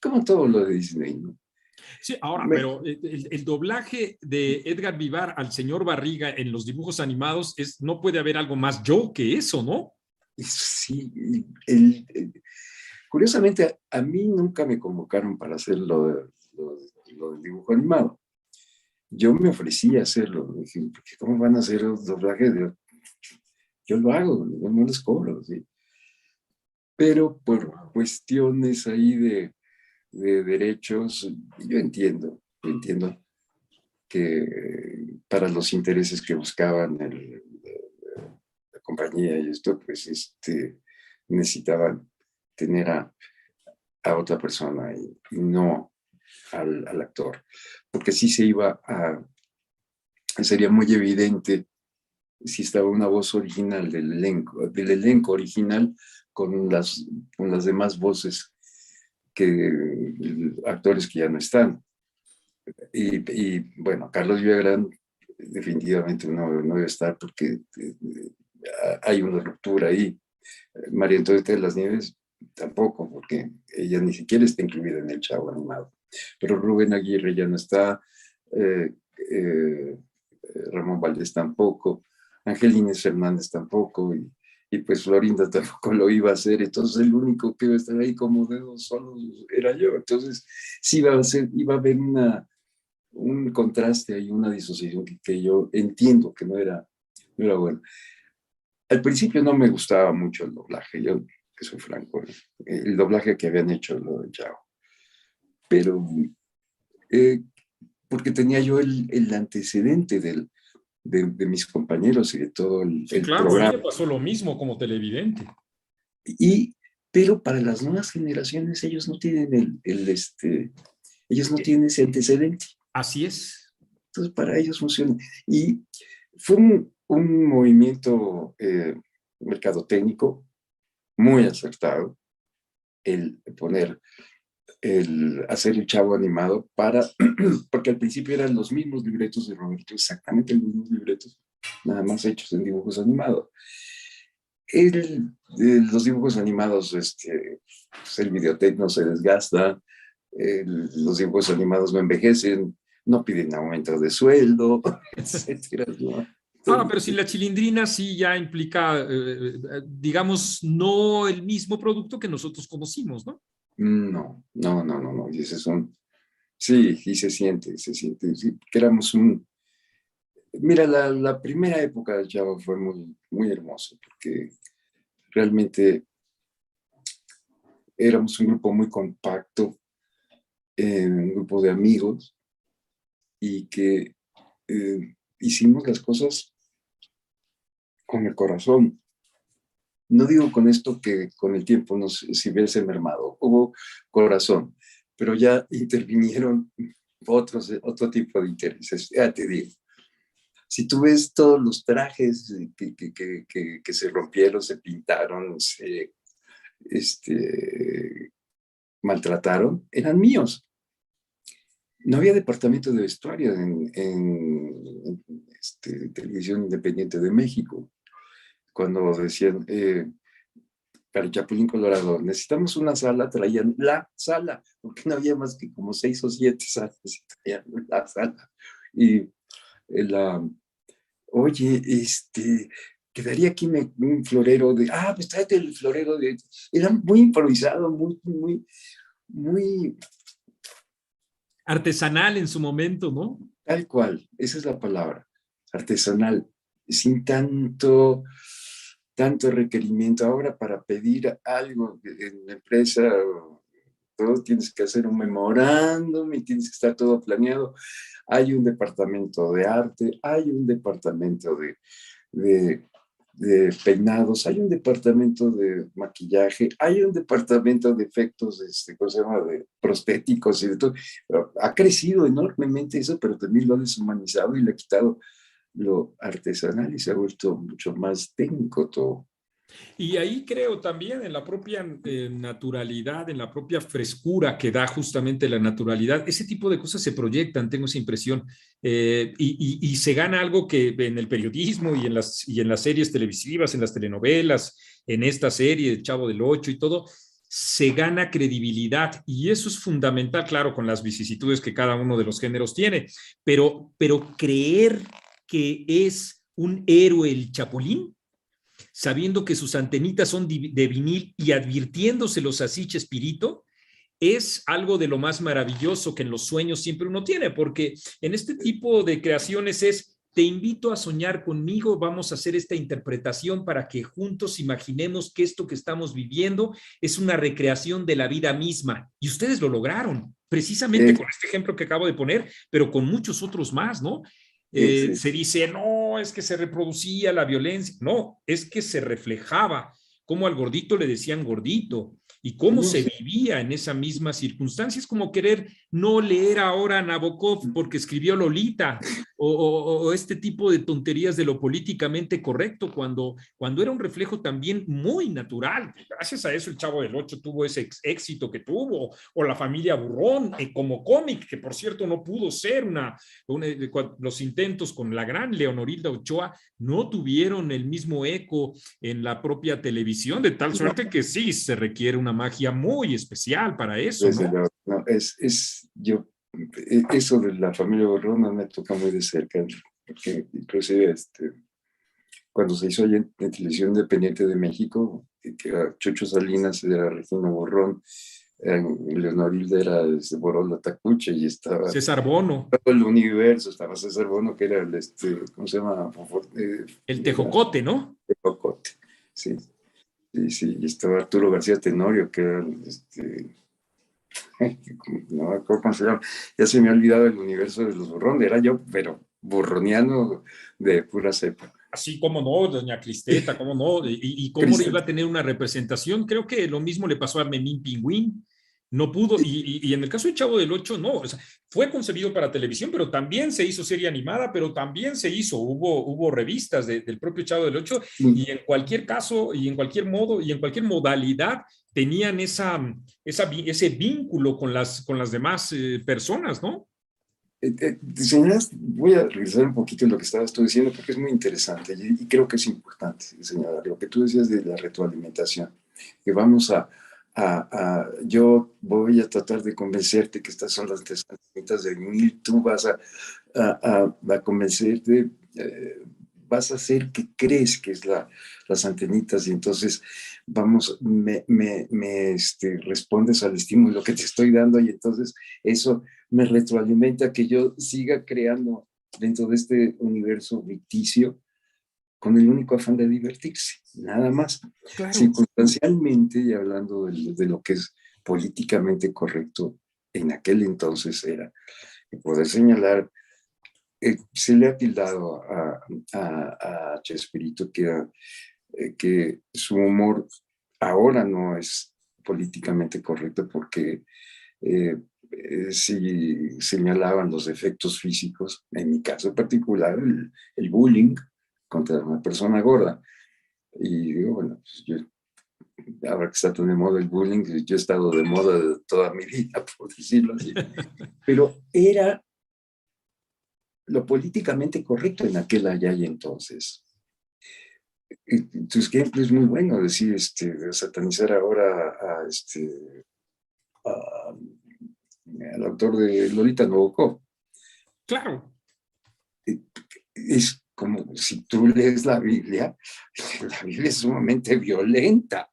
como todo lo de Disney, ¿no? Sí, ahora, Me, pero el doblaje de Edgar Vivar al señor Barriga en los dibujos animados no puede haber algo más yo que eso, ¿no? sí, curiosamente a mí nunca me convocaron para hacer lo del dibujo animado. Yo me ofrecí a hacerlo. Dije, ¿cómo van a hacer el doblaje? Yo lo hago, yo no les cobro. ¿Sí? Pero por cuestiones ahí de derechos, yo entiendo que para los intereses que buscaban la compañía y esto, pues necesitaban tener a otra persona y no al actor. Porque sí sería muy evidente si estaba una voz original del elenco original con con las demás voces que actores que ya no están. Bueno, Carlos Villagrán definitivamente no debe estar porque hay una ruptura ahí. María Antonieta de las Nieves tampoco, porque ella ni siquiera está incluida en el Chavo animado. Pero Rubén Aguirre ya no está, eh, eh, Ramón Valdés tampoco, Angelines Fernández tampoco, y pues Florinda tampoco lo iba a hacer, entonces el único que iba a estar ahí como dedo solo era yo. Entonces sí iba a haber un contraste y una disociación que yo entiendo que no era bueno. Al principio no me gustaba mucho el doblaje, yo que soy franco, el doblaje que habían hecho lo de Chao. Pero eh, porque tenía yo el antecedente de mis compañeros y de todo Sí, el claro, a mí me programa. pasó lo mismo como televidente. Pero para las nuevas generaciones ellos no tienen ellos no tienen ese antecedente. Así es. Entonces para ellos funciona. Y fue un movimiento mercadotécnico muy acertado el hacer el Chavo animado porque al principio eran los mismos libretos de Roberto, exactamente los mismos libretos, nada más hechos en dibujos animados. Los dibujos animados, pues el videotape no se desgasta, los dibujos animados no envejecen, no piden aumento de sueldo, etcétera, ¿no? Ahora, pero si la chilindrina sí ya implica, digamos, no el mismo producto que nosotros conocimos, ¿no? No. Y ese es sí, y se siente, sí, que éramos mira, la primera época del Chavo fue muy, muy hermosa, porque realmente éramos un grupo muy compacto, un grupo de amigos, y que hicimos las cosas con el corazón. No digo con esto que con el tiempo se hubiese mermado, hubo corazón, pero ya intervinieron otro tipo de intereses. Ya te digo, si tú ves todos los trajes que se rompieron, se pintaron, este, maltrataron, eran míos. No había departamento de vestuario en Televisión Independiente de México. Cuando decían, para el Chapulín Colorado, necesitamos una sala, traían la sala, porque no había más que como 6 o 7 salas, y traían la sala. Y la, oye, quedaría aquí un florero pues tráete el florero era muy improvisado, muy, Artesanal en su momento, ¿no? tal cual, esa es la palabra, artesanal. sin tanto requerimiento. Ahora para pedir algo en la empresa, todo tienes que hacer un memorándum y tienes que estar todo planeado. Hay un departamento de arte, hay un departamento de, de peinados, hay un departamento de maquillaje, hay un departamento de efectos, ¿cómo se llama?, de prostéticos y de todo. Ha crecido enormemente eso, pero también lo ha deshumanizado y le ha quitado lo artesanal y se ha vuelto mucho más técnico todo. Y ahí creo también en la propia naturalidad, en la propia frescura que da justamente la naturalidad, ese tipo de cosas se proyectan, tengo esa impresión, y se gana algo que en el periodismo y en las series televisivas, en las telenovelas, en esta serie, El Chavo del Ocho y todo, se gana credibilidad y eso es fundamental, claro, con las vicisitudes que cada uno de los géneros tiene, pero creer que es un héroe el Chapulín, sabiendo que sus antenitas son de vinil y advirtiéndoselos así Chespirito, es algo de lo más maravilloso que en los sueños siempre uno tiene, porque en este tipo de creaciones es, te invito a soñar conmigo, vamos a hacer esta interpretación para que juntos imaginemos que esto que estamos viviendo es una recreación de la vida misma. Y ustedes lo lograron, precisamente Es, con este ejemplo que acabo de poner, pero con muchos otros más, ¿no? Se es, dice, no, es que se reproducía la violencia. No, es que se reflejaba cómo al gordito le decían gordito y cómo no se sé, vivía en esa misma circunstancia. Es como querer no leer ahora a Nabokov porque escribió Lolita o este tipo de tonterías de lo políticamente correcto cuando era un reflejo también muy natural. Gracias a eso el Chavo del Ocho tuvo ese éxito que tuvo, o la familia Burrón como cómic, que por cierto no pudo ser los intentos con la gran Leonorilda Ochoa no tuvieron el mismo eco en la propia televisión, de tal no, suerte que sí se requiere una magia muy especial para eso, desde ¿no? luego, no, yo, eso de la familia Borrón me toca muy de cerca, porque inclusive cuando se hizo allí en Televisión Independiente de México, que era Chucho Salinas, era Regina Borrón, Leonorilda era Borrón la Tacuche y estaba César Bono, todo el universo, estaba César Bono, que era ¿cómo se llama? el Era tejocote, ¿no? de Cocote, sí, sí, sí, y estaba Arturo García Tenorio, que era no me acuerdo cómo se llama, ya se me ha olvidado el universo de los Borrón, era yo, pero burroniano de pura cepa. Así como no, doña Cristeta, cómo no, y cómo iba Cristian, a tener una representación. Creo que lo mismo le pasó a Memín Pingüín, no pudo, y en el caso de Chavo del Ocho, no, o sea, fue concebido para televisión, pero también se hizo serie animada, pero también se hizo, hubo revistas del propio Chavo del Ocho, y en cualquier caso, y en cualquier modo, y en cualquier modalidad, tenían ese vínculo con las demás personas, ¿no? señoras, voy a regresar un poquito en lo que estabas tú diciendo porque es muy interesante y creo que es importante señalar lo que tú decías de la retroalimentación, que vamos yo voy a tratar de convencerte que estas son las antenitas de mil, tú vas a convencerte, vas a hacer que crees que es las antenitas y entonces respondes al estímulo que te estoy dando y entonces eso me retroalimenta que yo siga creando dentro de este universo ficticio con el único afán de divertirse, nada más. Claro. Circunstancialmente y hablando de lo que es políticamente correcto en aquel entonces era, y poder señalar, se le ha tildado a Chespirito que su humor ahora no es políticamente correcto porque si señalaban los efectos físicos, en mi caso particular, el bullying contra una persona gorda. Y digo, bueno, pues ahora que está tan de moda el bullying, yo he estado de moda de toda mi vida, por decirlo así, pero era lo políticamente correcto en aquel allá y entonces. Entonces, que es muy bueno decir, de satanizar ahora a, al autor de Lolita Nabokov. Claro, Es como si tú lees la Biblia es claro. sumamente violenta.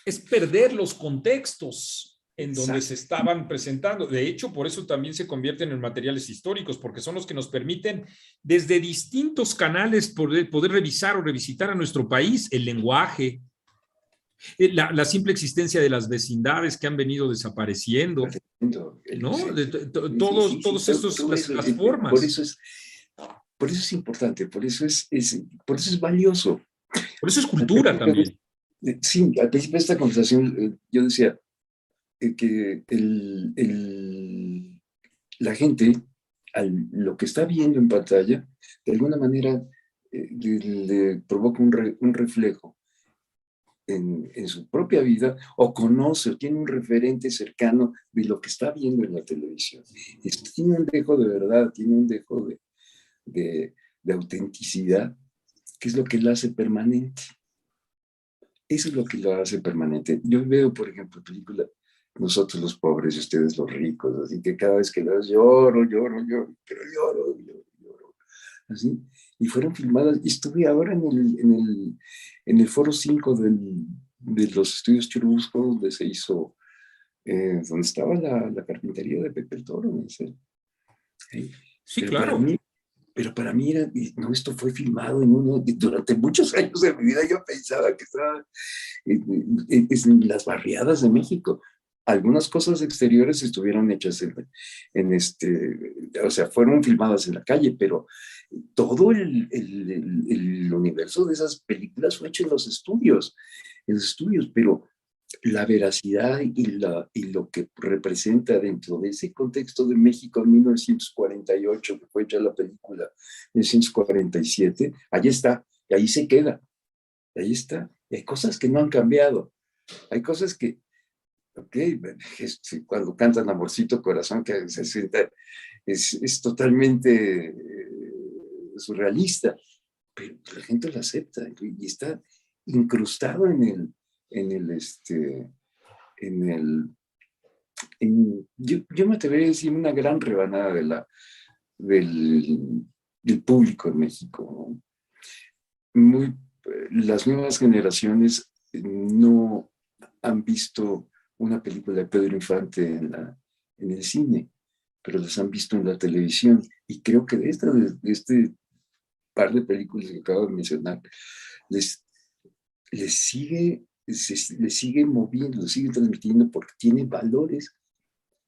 Es perder los contextos. en donde exacto. se estaban presentando. De hecho, por eso también se convierten en materiales históricos, porque son los que nos permiten desde distintos canales poder revisar o revisitar a nuestro país, el lenguaje, la simple existencia de las vecindades que han venido desapareciendo, ¿no? Sí, Todos, sí, sí, todos estos, todo eso, las formas. por eso es importante, por eso es valioso. Por eso es cultura también. Sí, al principio de esta conversación yo decía que la gente, lo que está viendo en pantalla, de alguna manera le provoca un reflejo en su propia vida, o conoce o tiene un referente cercano de lo que está viendo en la televisión. Esto tiene un dejo de verdad, tiene un dejo de autenticidad, que es lo que la hace permanente. Eso es lo que lo hace permanente. Yo veo, por ejemplo, películas, nosotros los pobres y ustedes los ricos, así que cada vez que las lloro, pero lloro, así. Y fueron filmadas, y estuve ahora en el Foro 5 de los estudios Churubusco, donde se hizo, donde estaba la carpintería de Pepe el Toro, ¿no? ¿Sí? Sí, Pero para claro. mí, pero para mí era, no, esto fue filmado durante muchos años de mi vida. Yo pensaba que estaba en las barriadas de México. Algunas cosas exteriores estuvieron hechas o sea, fueron filmadas en la calle, pero todo el universo de esas películas fue hecho en los estudios, pero la veracidad y lo que representa dentro de ese contexto de México en 1948, que fue hecha la película, 1947, ahí está, y ahí se queda, ahí está. Y hay cosas que no han cambiado, hay cosas que, ok, cuando cantan Amorcito Corazón, que se sienta, es totalmente surrealista, pero la gente lo acepta y está incrustado en el, este, en el, yo me atrevería a decir una gran rebanada del, del público en México, ¿no? Muy, las nuevas generaciones no han visto una película de Pedro Infante en el cine, pero las han visto en la televisión. Y creo que de este par de películas que acabo de mencionar, les, les sigue moviendo, les sigue transmitiendo porque tiene valores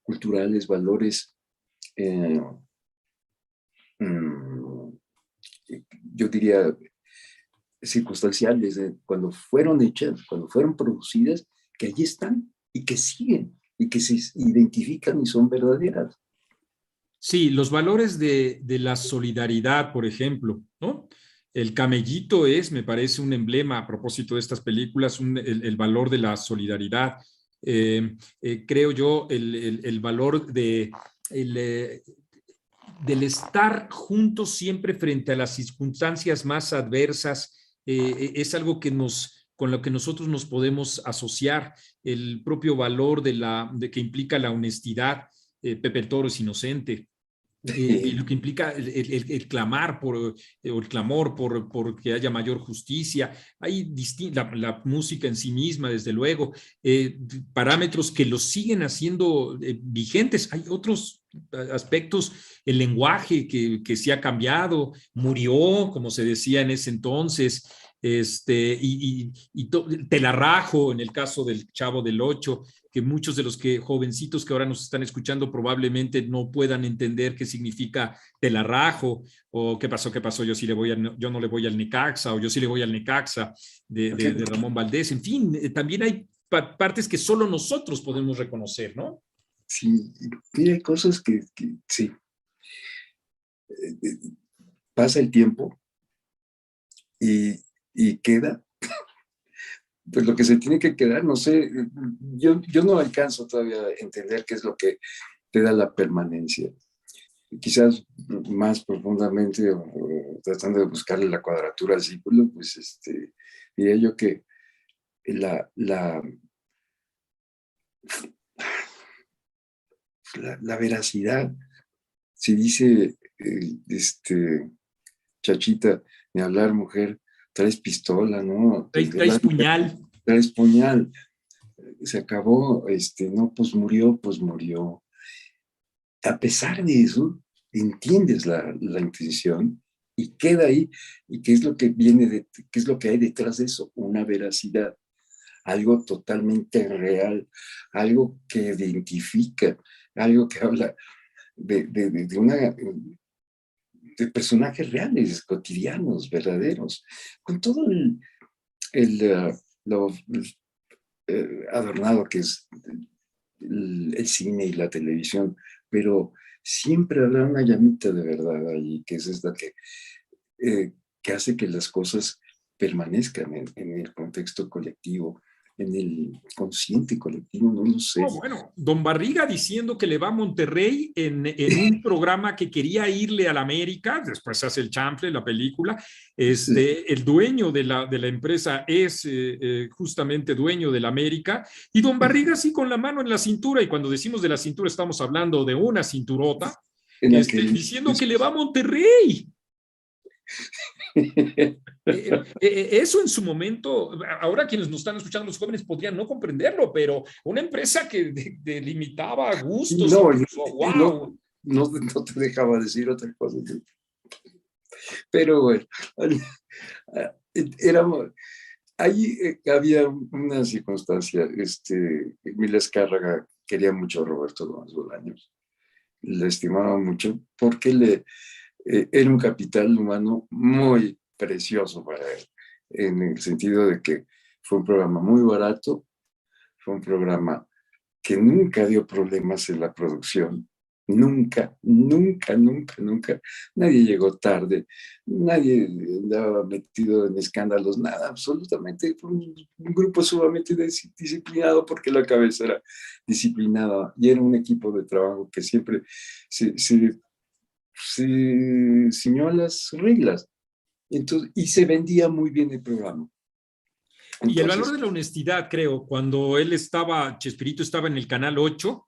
culturales, valores, eh, mm, yo diría, circunstanciales, cuando fueron hechas, cuando fueron producidas, que allí están y que siguen y que se identifican y son verdaderas. Sí, los valores de la solidaridad, por ejemplo, ¿no? El camellito es, me parece, un emblema a propósito de estas películas, el valor de la solidaridad. Creo yo, el valor el, eh, del estar juntos siempre frente a las circunstancias más adversas, es algo con lo que nosotros nos podemos asociar. El propio valor de que implica la honestidad. Pepe el Toro es inocente. Y lo que implica el clamar o el clamor por que haya mayor justicia. Hay la música en sí misma, desde luego, parámetros que los siguen haciendo vigentes. Hay otros aspectos, el lenguaje que sí ha cambiado, murió, como se decía en ese entonces, te la rajo en el caso del Chavo del Ocho, que muchos de los jovencitos que ahora nos están escuchando probablemente no puedan entender qué significa te la rajo, o qué pasó, yo no le voy al Necaxa, o yo sí le voy al Necaxa, de Ramón Valdés. En fin, también hay partes que solo nosotros podemos reconocer, ¿no? Sí, mira, hay cosas que sí, pasa el tiempo y queda, pues lo que se tiene que quedar, no sé, yo no alcanzo todavía a entender qué es lo que te da la permanencia. Quizás más profundamente, o tratando de buscarle la cuadratura al círculo, pues diría yo que la, la veracidad, si dice Chachita, ni hablar mujer, traes pistola, ¿no? Traes puñal. Traes puñal. se acabó, no, pues murió. A pesar de eso, entiendes la intención y queda ahí. ¿Y qué es lo que qué es lo que hay detrás de eso? Una veracidad, algo totalmente real, algo que identifica, algo que habla de personajes reales, cotidianos, verdaderos, con todo lo adornado que es el cine y la televisión, pero siempre habrá una llamita de verdad ahí, que es esta que hace que las cosas permanezcan en el contexto colectivo, en el consciente colectivo, no lo sé. No, bueno, don Barriga diciendo que le va a Monterrey en un programa que quería irle a la América, después se hace el chanfle, la película, el dueño de la empresa es justamente dueño de la América, y don Barriga así con la mano en la cintura, y cuando decimos de la cintura estamos hablando de una cinturota, diciendo que le va a Monterrey. Eso en su momento, ahora quienes nos están escuchando, los jóvenes podrían no comprenderlo, pero una empresa que delimitaba gustos, no, wow. No te dejaba decir otra cosa. Pero bueno, éramos, ahí había una circunstancia. Emilio Azcárraga quería mucho a Roberto Gómez Bolaños, le estimaba mucho porque era un capital humano muy precioso para él, en el sentido de que fue un programa muy barato, fue un programa que nunca dio problemas en la producción, nunca, nunca, nunca, nunca. Nadie llegó tarde, nadie andaba metido en escándalos, nada, absolutamente. Fue un grupo sumamente disciplinado porque la cabeza era disciplinada y era un equipo de trabajo que siempre se ciñó a las reglas. Entonces, y se vendía muy bien el programa. Y el valor Entonces, de la honestidad, creo, cuando Chespirito estaba en el Canal 8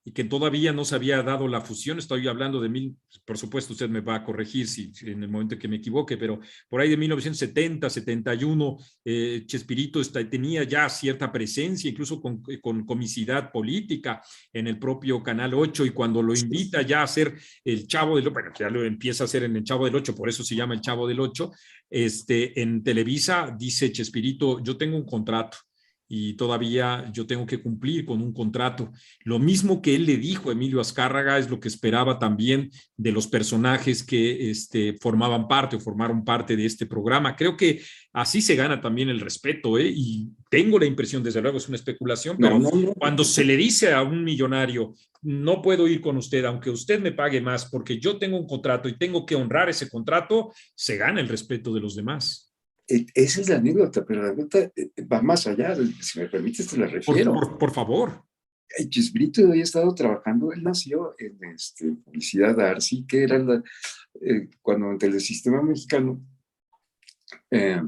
y que todavía no se había dado la fusión, estoy hablando de por supuesto usted me va a corregir si en el momento que me equivoque, pero por ahí de 1970, 71, Chespirito tenía ya cierta presencia, incluso con comicidad política en el propio Canal 8, y cuando lo invita ya a ser el Chavo del 8, bueno, ya lo empieza a hacer en el Chavo del 8, por eso se llama el Chavo del 8, en Televisa dice Chespirito, yo tengo un contrato y todavía yo tengo que cumplir con un contrato. Lo mismo que él le dijo a Emilio Azcárraga es lo que esperaba también de los personajes que formaban parte o formaron parte de este programa. Creo que así se gana también el respeto, ¿eh? Y tengo la impresión, desde luego es una especulación, pero cuando se le dice a un millonario, no puedo ir con usted, aunque usted me pague más, porque yo tengo un contrato y tengo que honrar ese contrato, se gana el respeto de los demás. esa es la anécdota, pero la anécdota va más allá. Si me permites, te la refiero. Por favor. Chespirito había estado trabajando, él nació en publicidad Arsi, que era cuando en Telesistema Mexicano eh,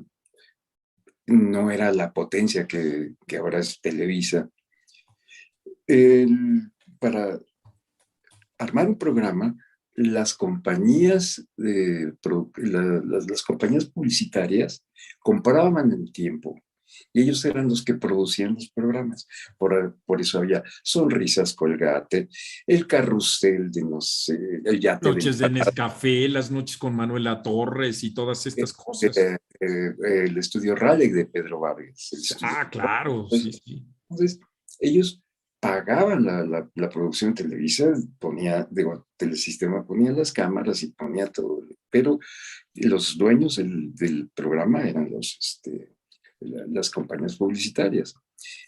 no era la potencia que ahora es Televisa. Para armar un programa, las compañías, las compañías publicitarias compraban el tiempo y ellos eran los que producían los programas. Por eso había Sonrisas Colgate, el Carrusel de no sé, el Yate Noches de Nescafé, las noches con Manuela Torres y todas estas cosas. el Estudio Raleigh de Pedro Vargas. Claro, sí, sí. Entonces, ellos pagaban la producción de Televisa, Telesistema ponía las cámaras y ponía todo, pero los dueños del programa eran las compañías publicitarias.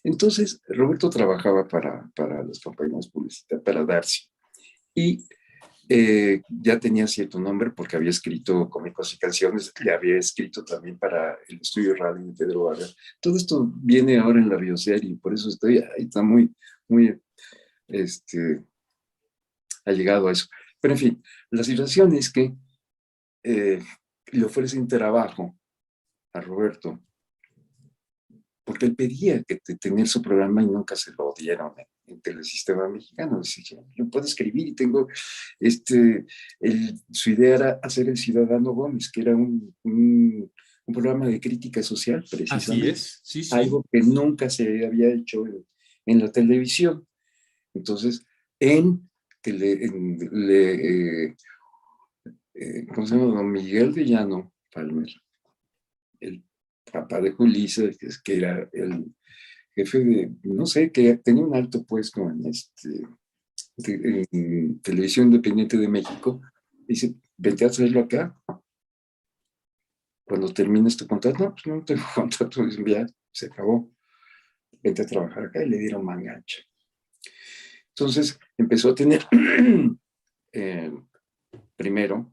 Entonces, Roberto trabajaba para las compañías publicitarias, para Darcy, y ya tenía cierto nombre porque había escrito cómicos y canciones, le había escrito también para el Estudio Radio de Pedro Vargas. Todo esto viene ahora en la bioserie, por eso ahí está muy, muy allegado a eso. Pero en fin, la situación es que le ofrecen trabajo a Roberto porque él pedía tener su programa y nunca se lo dieron en Telesistema Mexicano. Dice, yo puedo escribir y tengo, su idea era hacer El Ciudadano Gómez, que era un programa de crítica social, precisamente. Así es, sí, sí. Algo que nunca se había hecho en la televisión. Entonces, ¿cómo se llama? Don Miguel de Llano Palmer, el papá de Julissa, que era el jefe de, no sé, que tenía un alto puesto en Televisión Independiente de México, dice, vente a hacerlo acá. Cuando termines tu contrato, no, pues no tengo contrato, ya se acabó. Vente a trabajar acá y le dieron manga ancha. Entonces empezó a tener primero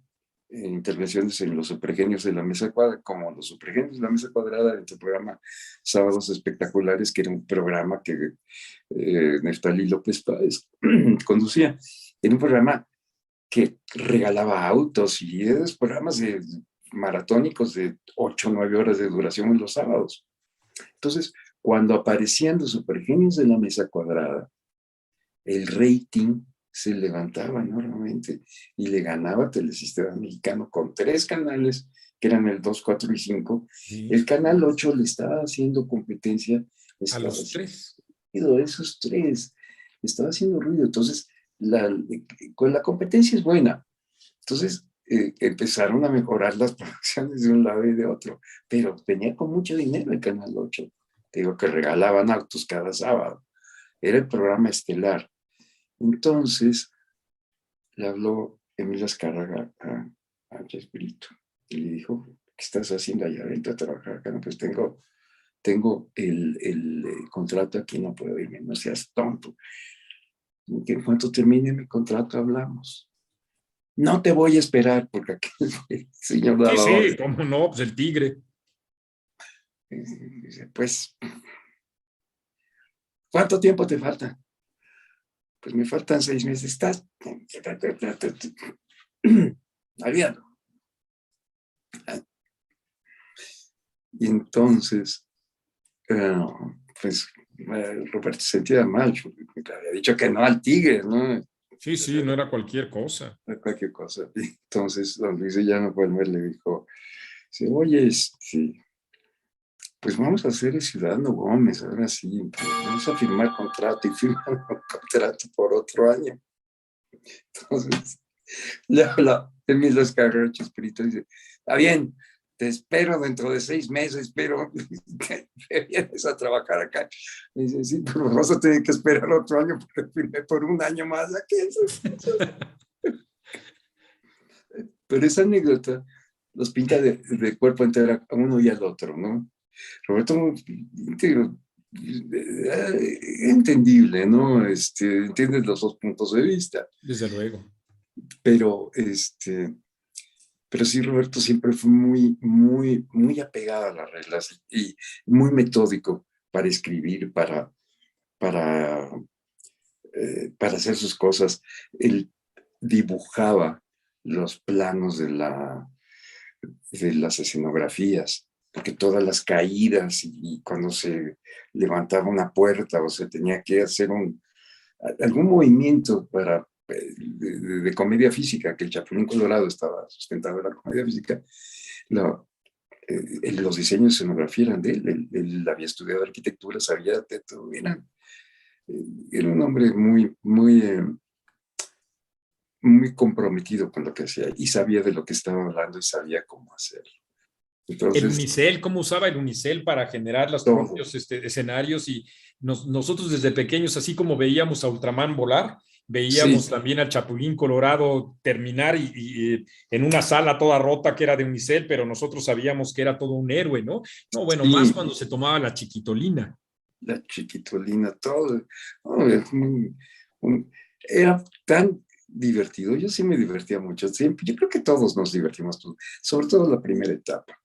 intervenciones en los Supergenios de la Mesa Cuadrada, como los Supergenios de la Mesa Cuadrada, en el programa Sábados Espectaculares, que era un programa que Neftalí López Páez conducía. Era un programa que regalaba autos y esos programas maratónicos de 8 o 9 horas de duración en los sábados. Entonces, cuando aparecían los Supergenios de la Mesa Cuadrada, el rating se levantaba enormemente y le ganaba Telesistema Mexicano con 3 canales, que eran el 2, 4 y 5. Sí. El canal 8 le estaba haciendo competencia. A los 3. Esos 3. Estaba haciendo ruido. Entonces, con la competencia es buena. Entonces, empezaron a mejorar las producciones de un lado y de otro. Pero venía con mucho dinero el canal 8. Te digo que regalaban autos cada sábado. Era el programa estelar. Entonces, le habló Emilio Azcárraga a Chespirito y le dijo, ¿qué estás haciendo allá? Vente a trabajar acá. No, pues tengo el contrato aquí, no puedo irme, no seas tonto. En cuanto termine mi contrato hablamos. No te voy a esperar porque aquí el señor daba orden. Sí, cómo no, pues el tigre. Dice, pues, ¿cuánto tiempo te falta? Pues me faltan 6 meses. Estás olvídalo. Y entonces, pues, Roberto se sentía mal. Le había dicho que no al tigre, ¿no? Sí, no era cualquier cosa. No cualquier cosa. Y entonces, don Luis de Llano Palmer le dijo, oye, pues vamos a hacer el Ciudadano Gómez, ahora sí, pues vamos a firmar contrato, y firman un contrato por otro año. Entonces, le habla Emilio Azcárraga Chespirito y dice, está bien, te espero dentro de 6 meses, pero que vienes a trabajar acá. Y dice, sí, pero vas a tener que esperar otro año porque firmé por un año más aquí. Pero esa anécdota los pinta de cuerpo entero a uno y al otro, ¿no? Roberto, entendible, ¿no? Entiendes los 2 puntos de vista. Desde luego. Pero sí, Roberto siempre fue muy, muy, muy apegado a las reglas y muy metódico para escribir, para hacer sus cosas. Él dibujaba los planos de las escenografías, porque todas las caídas y cuando se levantaba una puerta o se tenía que hacer algún movimiento de comedia física, que el Chapulín Colorado estaba sustentado en la comedia física, los diseños de escenografía eran de él. Él había estudiado arquitectura, sabía de todo. Era un hombre muy, muy, muy comprometido con lo que hacía y sabía de lo que estaba hablando y sabía cómo hacerlo. Entonces, el unicel, cómo usaba el unicel para generar los propios escenarios y nosotros desde pequeños, así como veíamos a Ultraman volar, veíamos también al Chapulín Colorado terminar y en una sala toda rota que era de unicel, pero nosotros sabíamos que era todo un héroe, ¿no? No, bueno, más cuando se tomaba la chiquitolina. La chiquitolina, todo. Oh, era tan divertido. Yo sí me divertía mucho. Siempre, yo creo que todos nos divertimos, sobre todo la primera etapa.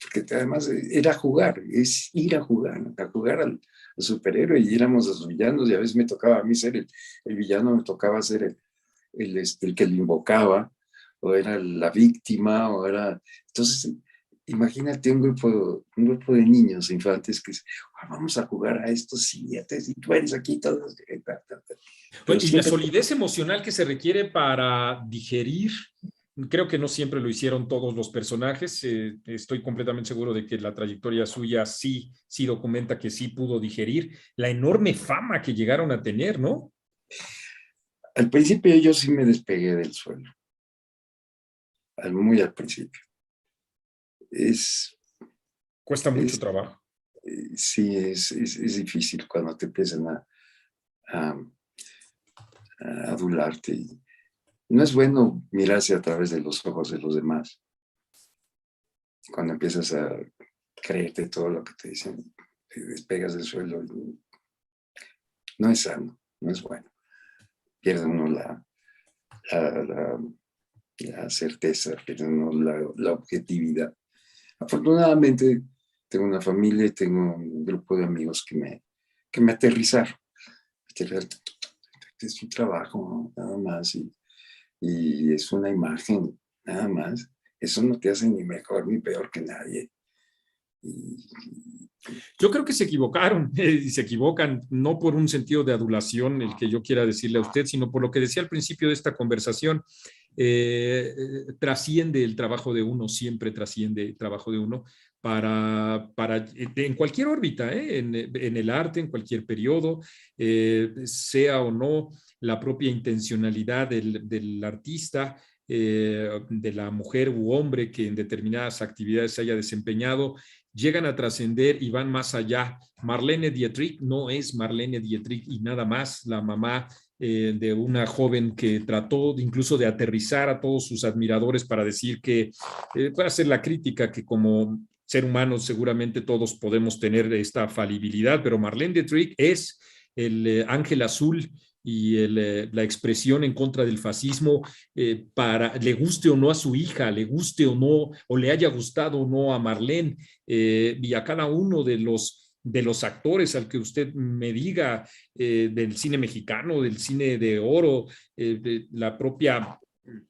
Porque además era jugar, es ir a jugar al superhéroe y éramos los villanos y a veces me tocaba a mí ser el villano, me tocaba ser el que lo invocaba, o era la víctima, o era... Entonces, imagínate un grupo de niños, infantes, que vamos a jugar a esto, sí, y tú eres aquí, todos. Y la solidez emocional que se requiere para digerir Creo que no siempre lo hicieron todos los personajes. Estoy completamente seguro de que la trayectoria suya sí documenta que sí pudo digerir la enorme fama que llegaron a tener, ¿no? Al principio yo sí me despegué del suelo, muy al principio. Es, Cuesta mucho es trabajo. sí, es difícil cuando te empiezan a, a adularte. No es bueno mirarse a través de los ojos de los demás. Cuando empiezas a creerte todo lo que te dicen, te despegas del suelo. No es sano, no es bueno. Pierde uno la, la, la certeza, pierde uno la objetividad. Afortunadamente, tengo una familia y tengo un grupo de amigos que me aterrizaron. Es un trabajo, nada más, y es una imagen, nada más. Eso no te hace ni mejor ni peor que nadie. Y, Yo creo que se equivocaron y se equivocan no por un sentido de adulación, el que yo quiera decirle a usted, sino por lo que decía al principio de esta conversación. Trasciende el trabajo de uno, siempre trasciende el trabajo de uno para en cualquier órbita, en el arte, en cualquier periodo, sea o no la propia intencionalidad del artista, de la mujer u hombre que en determinadas actividades se haya desempeñado, llegan a trascender y van más allá. Marlene Dietrich no es Marlene Dietrich y nada más la mamá de una joven que trató incluso de aterrizar a todos sus admiradores para decir que puede hacer la crítica que como ser humano seguramente todos podemos tener esta falibilidad, pero Marlene Dietrich es el ángel azul y la expresión en contra del fascismo, le guste o no a su hija, le guste o no, o le haya gustado o no a Marlene, y a cada uno de los actores al que usted me diga, del cine mexicano, del cine de oro, de la propia,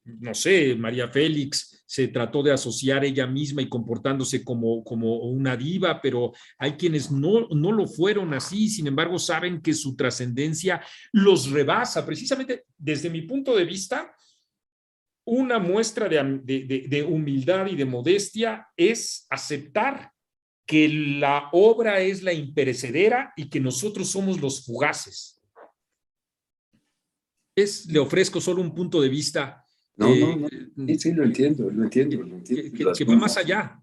no sé, María Félix se trató de asociar ella misma y comportándose como una diva, pero hay quienes no lo fueron así, sin embargo saben que su trascendencia los rebasa. Precisamente desde mi punto de vista, una muestra de humildad y de modestia es aceptar que la obra es la imperecedera y que nosotros somos los fugaces. Le ofrezco solo un punto de vista no, eh, no, no. Sí, sí, lo entiendo, lo entiendo, lo entiendo. Lo que va más asumo. allá,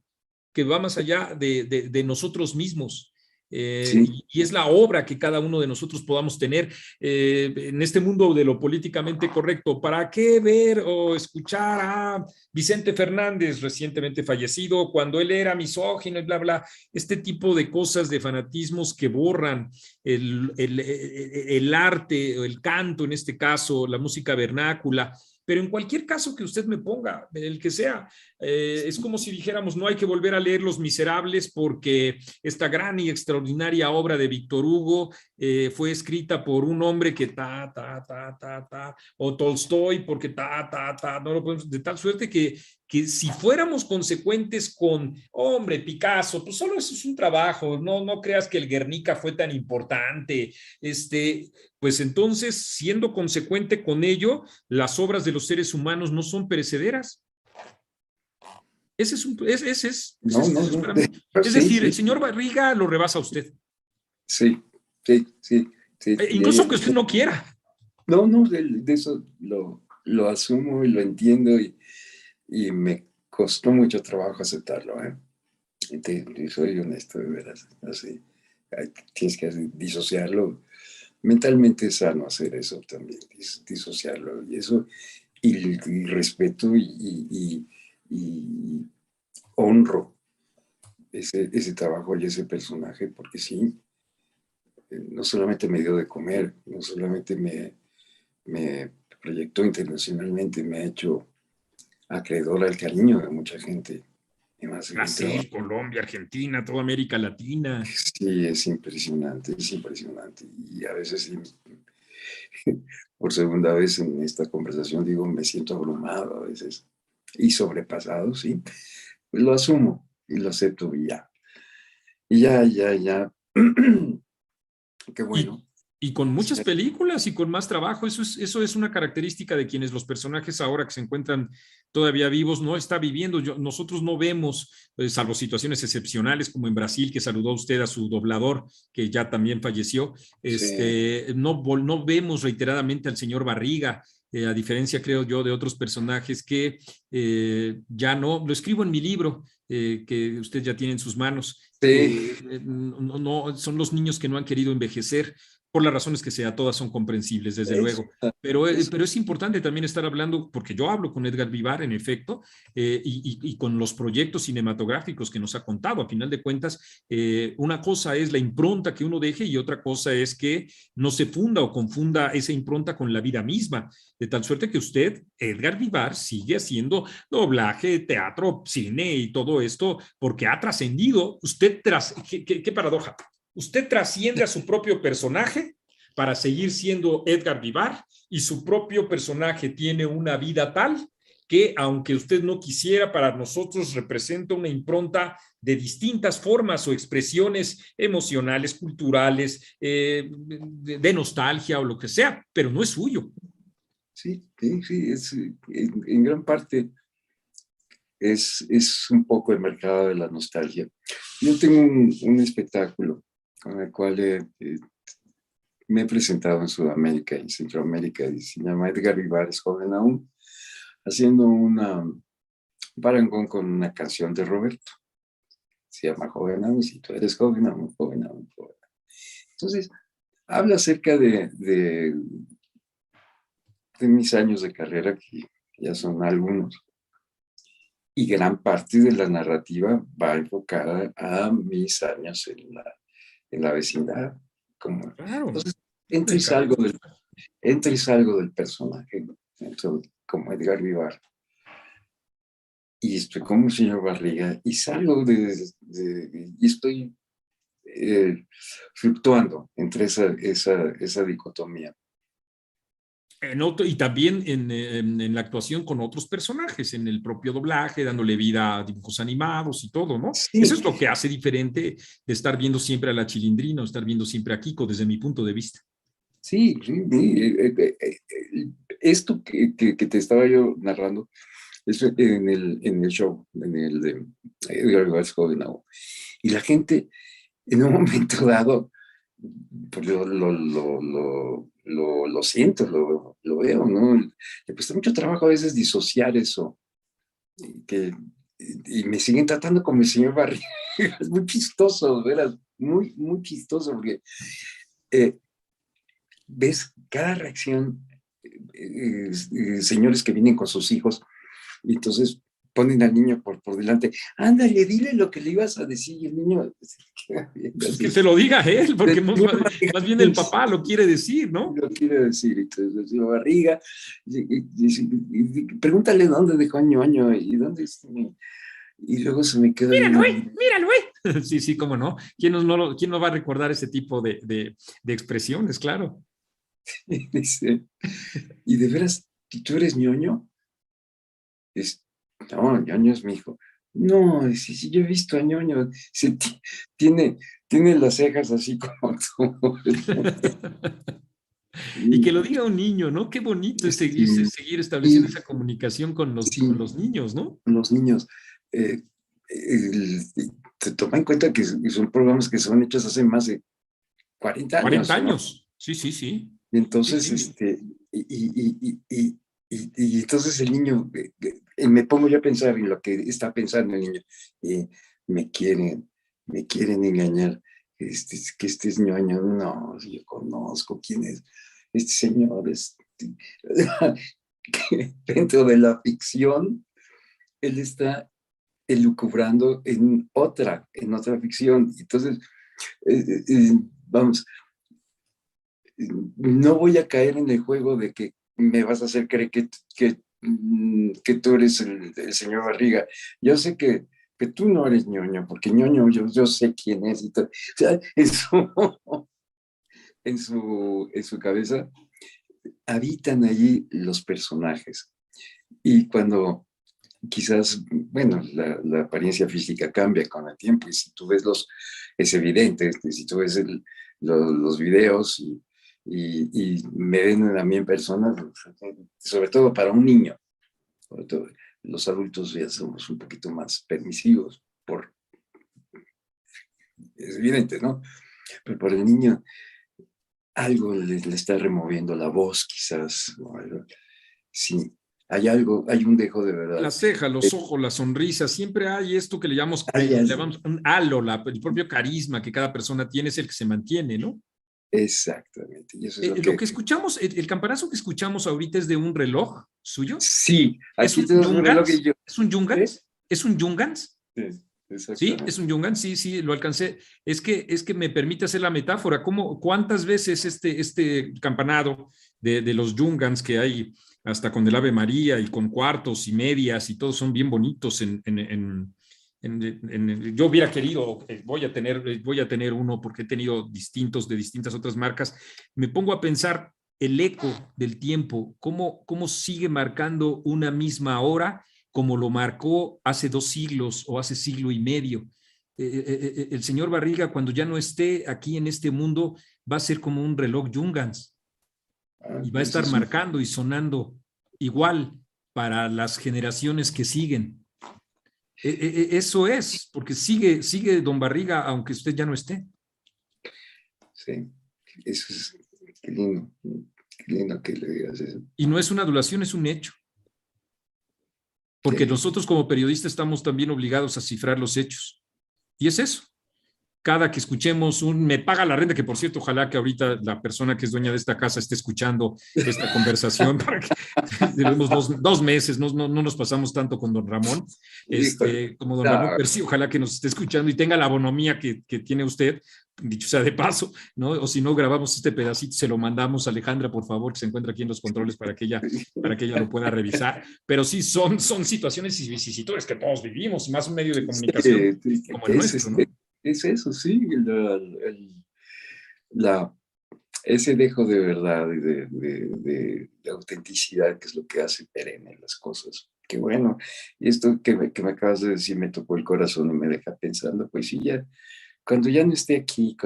que va más allá de nosotros mismos. Sí, Y es la obra que cada uno de nosotros podamos tener en este mundo de lo políticamente correcto. ¿Para qué ver o escuchar a Vicente Fernández, recientemente fallecido, cuando él era misógino y bla, bla? Este tipo de cosas, de fanatismos que borran el arte, el canto en este caso, la música vernácula. Pero en cualquier caso que usted me ponga, el que sea, es como si dijéramos, no hay que volver a leer Los Miserables porque esta gran y extraordinaria obra de Víctor Hugo fue escrita por un hombre que o Tolstoy porque no lo podemos, de tal suerte que si fuéramos consecuentes con, hombre, Picasso, pues solo eso es un trabajo, no creas que el Guernica fue tan importante, pues entonces, siendo consecuente con ello, las obras de los seres humanos no son perecederas. no, no, Eso es no. para mí. Es Sí, decir, el sí, señor Barriga lo rebasa a usted, sí, sí, sí, sí. incluso que usted no quiera. No, no, de eso lo asumo y lo entiendo y me costó mucho trabajo aceptarlo, ¿eh? Y soy honesto, de veras. Así, tienes que disociarlo. Mentalmente es sano hacer eso también, disociarlo. Y eso, y respeto y honro ese trabajo y ese personaje, porque sí, no solamente me dio de comer, no solamente me proyectó internacionalmente, me ha hecho acreedor al cariño de mucha gente. Además, el Brasil, trabajo, Colombia, Argentina, toda América Latina. sí, es impresionante, es impresionante. Y a veces, sí, por segunda vez en esta conversación, digo, me siento abrumado a veces y sobrepasado, sí. Pues lo asumo y lo acepto y ya. Y ya, ya, ya. Qué Y, bueno. Y con muchas películas y con más trabajo, eso es una característica de quienes los personajes ahora que se encuentran todavía vivos no está viviendo. Nosotros no vemos, salvo situaciones excepcionales como en Brasil, que saludó usted a su doblador, que ya también falleció, Sí, no vemos reiteradamente al señor Barriga, a diferencia, creo yo, de otros personajes que ya no, lo escribo en mi libro, que usted ya tiene en sus manos, sí, no, son los niños que no han querido envejecer por las razones que sea, todas son comprensibles, desde eso, luego. eso, Pero es importante también estar hablando, porque yo hablo con Edgar Vivar, en efecto, y con los proyectos cinematográficos que nos ha contado. A final de cuentas, una cosa es la impronta que uno deje y otra cosa es que no se funda o confunda esa impronta con la vida misma. De tal suerte que usted, Edgar Vivar, sigue haciendo doblaje, teatro, cine y todo esto porque ha trascendido. ¿Qué paradoja? Usted trasciende a su propio personaje para seguir siendo Edgar Vivar y su propio personaje tiene una vida tal que aunque usted no quisiera, para nosotros representa una impronta de distintas formas o expresiones emocionales, culturales, de nostalgia o lo que sea, pero no es suyo. sí, sí, sí, en gran parte es un poco el mercado de la nostalgia. Yo tengo un espectáculo con el cual me he presentado en Sudamérica y Centroamérica y se llama Edgar Vivar es joven aún, haciendo un parangón con una canción de Roberto. Se llama Joven aún, si tú eres joven aún, joven aún, joven. Entonces, habla acerca de mis años de carrera, que ya son algunos, y gran parte de la narrativa va enfocada a mis años en la vecindad. Como, Claro, entonces, entra y décadas. salgo del, entra y salgo del personaje, ¿no? Entro como Edgar Vivar, y estoy como el señor Barriga, y salgo y estoy fluctuando entre esa dicotomía. Y también en la actuación con otros personajes, en el propio doblaje, dándole vida a dibujos animados y todo, ¿no? Eso Sí, es lo que hace diferente de estar viendo siempre a la Chilindrina o estar viendo siempre a Kiko, desde mi punto de vista. sí, sí, sí. Esto que te estaba yo narrando, es en el show, en el de Edgar Vivar Joven. Y la gente, en un momento dado, pues lo siento, lo veo, ¿no? Le cuesta mucho trabajo a veces disociar eso, que, y me siguen tratando como el señor Barriga. Es muy chistoso, ¿verdad? Muy, muy chistoso, porque eh, ves cada reacción, señores que vienen con sus hijos, y entonces ponen al niño por delante, ándale, dile lo que le ibas a decir, y el niño queda viendo Pues que así. se lo diga a él, porque El señor Barriga más bien el papá lo quiere decir, ¿no? lo quiere decir, entonces el señor Barriga, pregúntale dónde dejó a Ñoño, y dónde está, y luego se me queda Míralo, viendo. míralo, Sí, sí, cómo no. ¿Quién no va a recordar ese tipo de expresiones? Claro. Y dice, ¿y de veras, tú eres Ñoño? Es, no, Ñoño es mi hijo. No, sí, sí, yo he visto a Ñoño. Tiene las cejas así como tú. Y que lo diga un niño, ¿no? Qué bonito es Sí, seguir estableciendo y esa comunicación con sí, los niños, ¿no? los niños. eh, el- te toma en cuenta que son programas que son hechos hace más de 40 40 años, ¿no? años. Sí, sí, sí. Y Sí, entonces, sí. y entonces el niño, me pongo yo a pensar en lo que está pensando el niño. eh, me quieren, me quieren engañar. Es que este es Ñoño, no, yo conozco quién es este señor. Que dentro de la ficción, él está elucubrando en otra ficción. Entonces, vamos, no voy a caer en el juego de que me vas a hacer creer que tú eres el señor Barriga. Yo sé que tú no eres Ñoño, porque Ñoño yo sé quién es. Y todo. O sea, en su cabeza habitan allí los personajes. Y cuando quizás, bueno, la apariencia física cambia con el tiempo, y si tú ves es evidente, si tú ves los videos y me ven a mí en persona, sobre todo para un niño. Sobre todo, los adultos ya somos un poquito más permisivos, es evidente, ¿no? Pero por el niño algo le está removiendo la voz, quizás. ¿No? Sí, hay algo, hay un dejo de verdad. La ceja, los ojos, la sonrisa, siempre hay esto que le llamamos un halo, el propio carisma que cada persona tiene es el que se mantiene, ¿no? Exactamente. Y eso es Lo que escuchamos, el campanazo que escuchamos ahorita es de un reloj suyo. Sí, ¿Es aquí un tenemos un reloj que Jungans? yo. ¿Es un ¿Eh? Jungans? ¿Es un Jungans? Sí, Sí, es exactamente. un Jungans, sí, sí, lo alcancé. Es que me permite hacer la metáfora. ¿Cuántas veces este campanado de los Jungans que hay hasta con el Ave María y con cuartos y medias y todos son bien bonitos yo hubiera querido, voy a tener uno porque he tenido distintos de distintas otras marcas. Me pongo a pensar el eco del tiempo, cómo sigue marcando una misma hora como lo marcó hace 2 siglos o hace siglo y medio. El señor Barriga, cuando ya no esté aquí en este mundo, va a ser como un reloj Jungans Ah, y va a ese estar es un. marcando y sonando igual para las generaciones que siguen. Eso es, porque sigue don Barriga, aunque usted ya no esté. Sí, eso es. Qué lindo. Qué lindo que le digas eso. Y no es una adulación, es un hecho, porque Sí. nosotros como periodistas estamos también obligados a cifrar los hechos. Y es eso. Cada que escuchemos me paga la renta, que por cierto, ojalá que ahorita la persona que es dueña de esta casa esté escuchando esta conversación para que debemos 2 meses, no nos pasamos tanto con don Ramón, Híjole. como don Ramón, No, pero sí, ojalá que nos esté escuchando y tenga la bonomía que tiene usted, dicho sea de paso, ¿no? O si no, grabamos este pedacito, se lo mandamos a Alejandra, por favor, que se encuentra aquí en los controles para que ella lo pueda revisar. Pero sí, son situaciones y vicisitudes que todos vivimos, y más un medio de comunicación sí, como el nuestro, ¿no? es eso, sí. La, ese dejo de verdad y de autenticidad, que es lo que hace perenne las cosas. Qué bueno. Y esto que me acabas de decir me tocó el corazón y me deja pensando, pues sí, ya, cuando ya no esté aquí,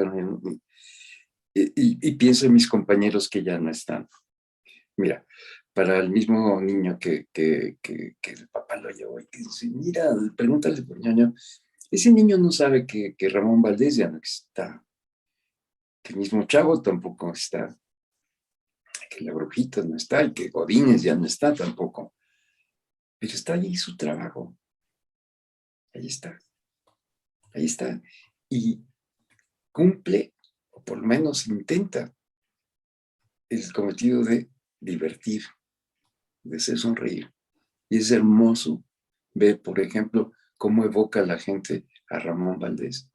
y pienso en mis compañeros que ya no están. Mira, para el mismo niño que el papá lo llevó y que dice, mira, pregúntale por ñaño, ese niño no sabe que Ramón Valdés ya no está, que el mismo Chavo tampoco está, que la Brujita no está y que Godínez ya no está tampoco. Pero está ahí su trabajo, ahí está, ahí está. Y cumple, o por lo menos intenta, el cometido de divertir, de hacer sonreír. Y es hermoso ver, por ejemplo, cómo evoca la gente a Ramón Valdés.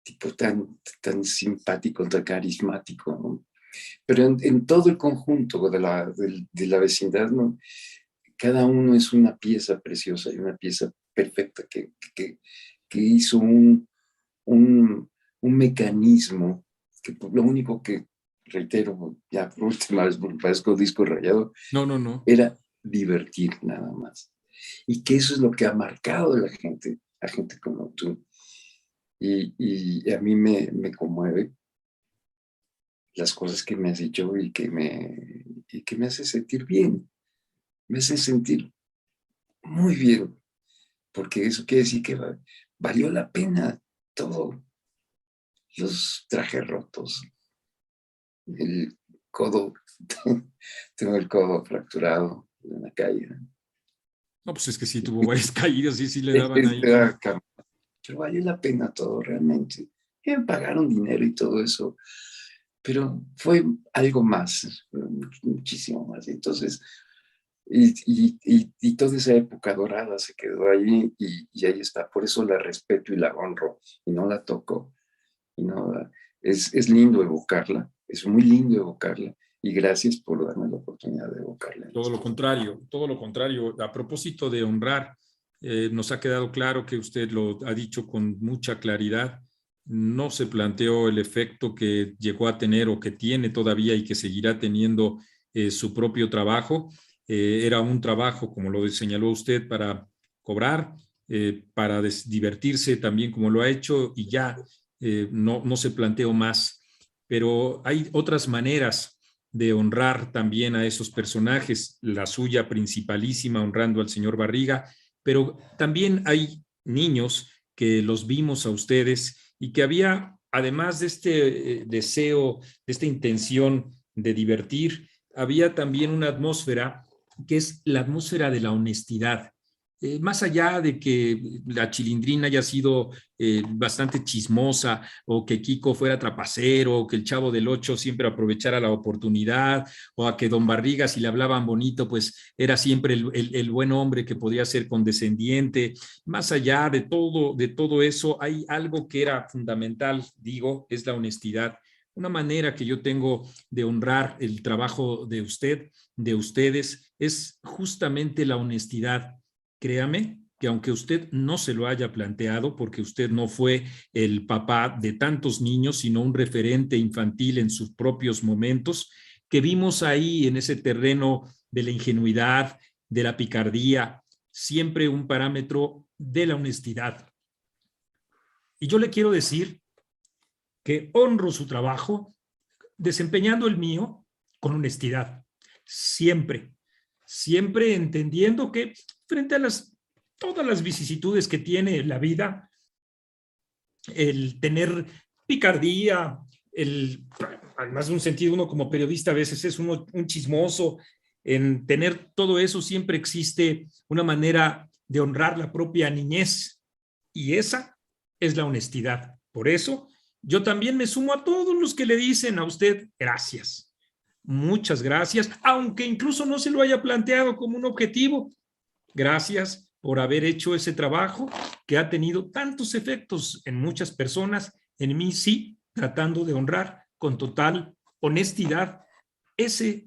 Tipo tan simpático, tan carismático, ¿no? Pero en todo el conjunto de la vecindad, ¿no? Cada uno es una pieza preciosa y una pieza perfecta que hizo un mecanismo que lo único que, reitero, ya por última vez, porque parezco disco rayado, No, no, no. era divertir nada más. Y que eso es lo que ha marcado a gente como tú. Y a mí me conmueve las cosas que me has dicho y que me hace sentir bien. Me hace sentir muy bien, porque eso quiere decir que valió la pena todo. Los trajes rotos, el codo, tengo el codo fracturado en una caída. No, pues es que sí tuvo varias caídas y sí le daban ahí. Pero valió la pena todo realmente. Y me pagaron dinero y todo eso, pero fue algo más, muchísimo más. Entonces, y toda esa época dorada se quedó ahí y ahí está. Por eso la respeto y la honro y no la toco. Y no, es lindo evocarla, es muy lindo evocarla y gracias por darme la oportunidad de evocarla. Todo lo contrario, todo lo contrario. A propósito de honrar, nos ha quedado claro que usted lo ha dicho con mucha claridad. No se planteó el efecto que llegó a tener o que tiene todavía y que seguirá teniendo su propio trabajo. Era un trabajo, como lo señaló usted, para cobrar, para divertirse también como lo ha hecho y ya no se planteó más. pero hay otras maneras de honrar también a esos personajes, la suya principalísima, honrando al señor Barriga, pero también hay niños que los vimos a ustedes y que había, además de este deseo, de esta intención de divertir, había también una atmósfera que es la atmósfera de la honestidad. Más allá de que la Chilindrina haya sido bastante chismosa, o que Kiko fuera trapacero, o que el Chavo del Ocho siempre aprovechara la oportunidad, o a que Don Barriga, si le hablaban bonito, pues era siempre el buen hombre que podía ser condescendiente. Más allá de todo eso, hay algo que era fundamental, digo, es la honestidad. Una manera que yo tengo de honrar el trabajo de usted, de ustedes, es justamente la honestidad. Créame que aunque usted no se lo haya planteado, porque usted no fue el papá de tantos niños, sino un referente infantil en sus propios momentos, que vimos ahí en ese terreno de la ingenuidad, de la picardía, siempre un parámetro de la honestidad. Y yo le quiero decir que honro su trabajo desempeñando el mío con honestidad, siempre, siempre entendiendo que frente a todas las vicisitudes que tiene la vida, el tener picardía, además de un sentido, uno como periodista a veces es un chismoso, en tener todo eso siempre existe una manera de honrar la propia niñez, y esa es la honestidad. Por eso yo también me sumo a todos los que le dicen a usted gracias. Muchas gracias, aunque incluso no se lo haya planteado como un objetivo. Gracias por haber hecho ese trabajo que ha tenido tantos efectos en muchas personas, en mí sí, tratando de honrar con total honestidad ese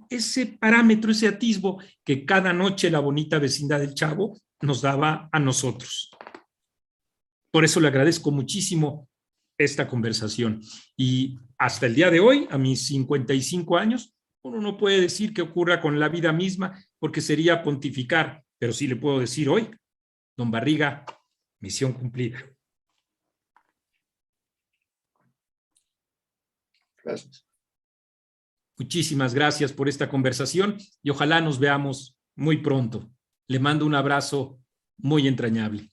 parámetro, ese atisbo que cada noche la bonita vecindad del Chavo nos daba a nosotros. Por eso le agradezco muchísimo esta conversación. Y hasta el día de hoy, a mis 55 años, uno no puede decir que ocurra con la vida misma, porque sería pontificar, pero sí le puedo decir hoy, don Barriga, misión cumplida. Gracias. Muchísimas gracias por esta conversación y ojalá nos veamos muy pronto. Le mando un abrazo muy entrañable.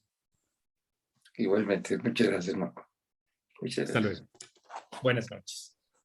Igualmente, muchas gracias, Marco. Muchas gracias. Hasta luego. Buenas noches.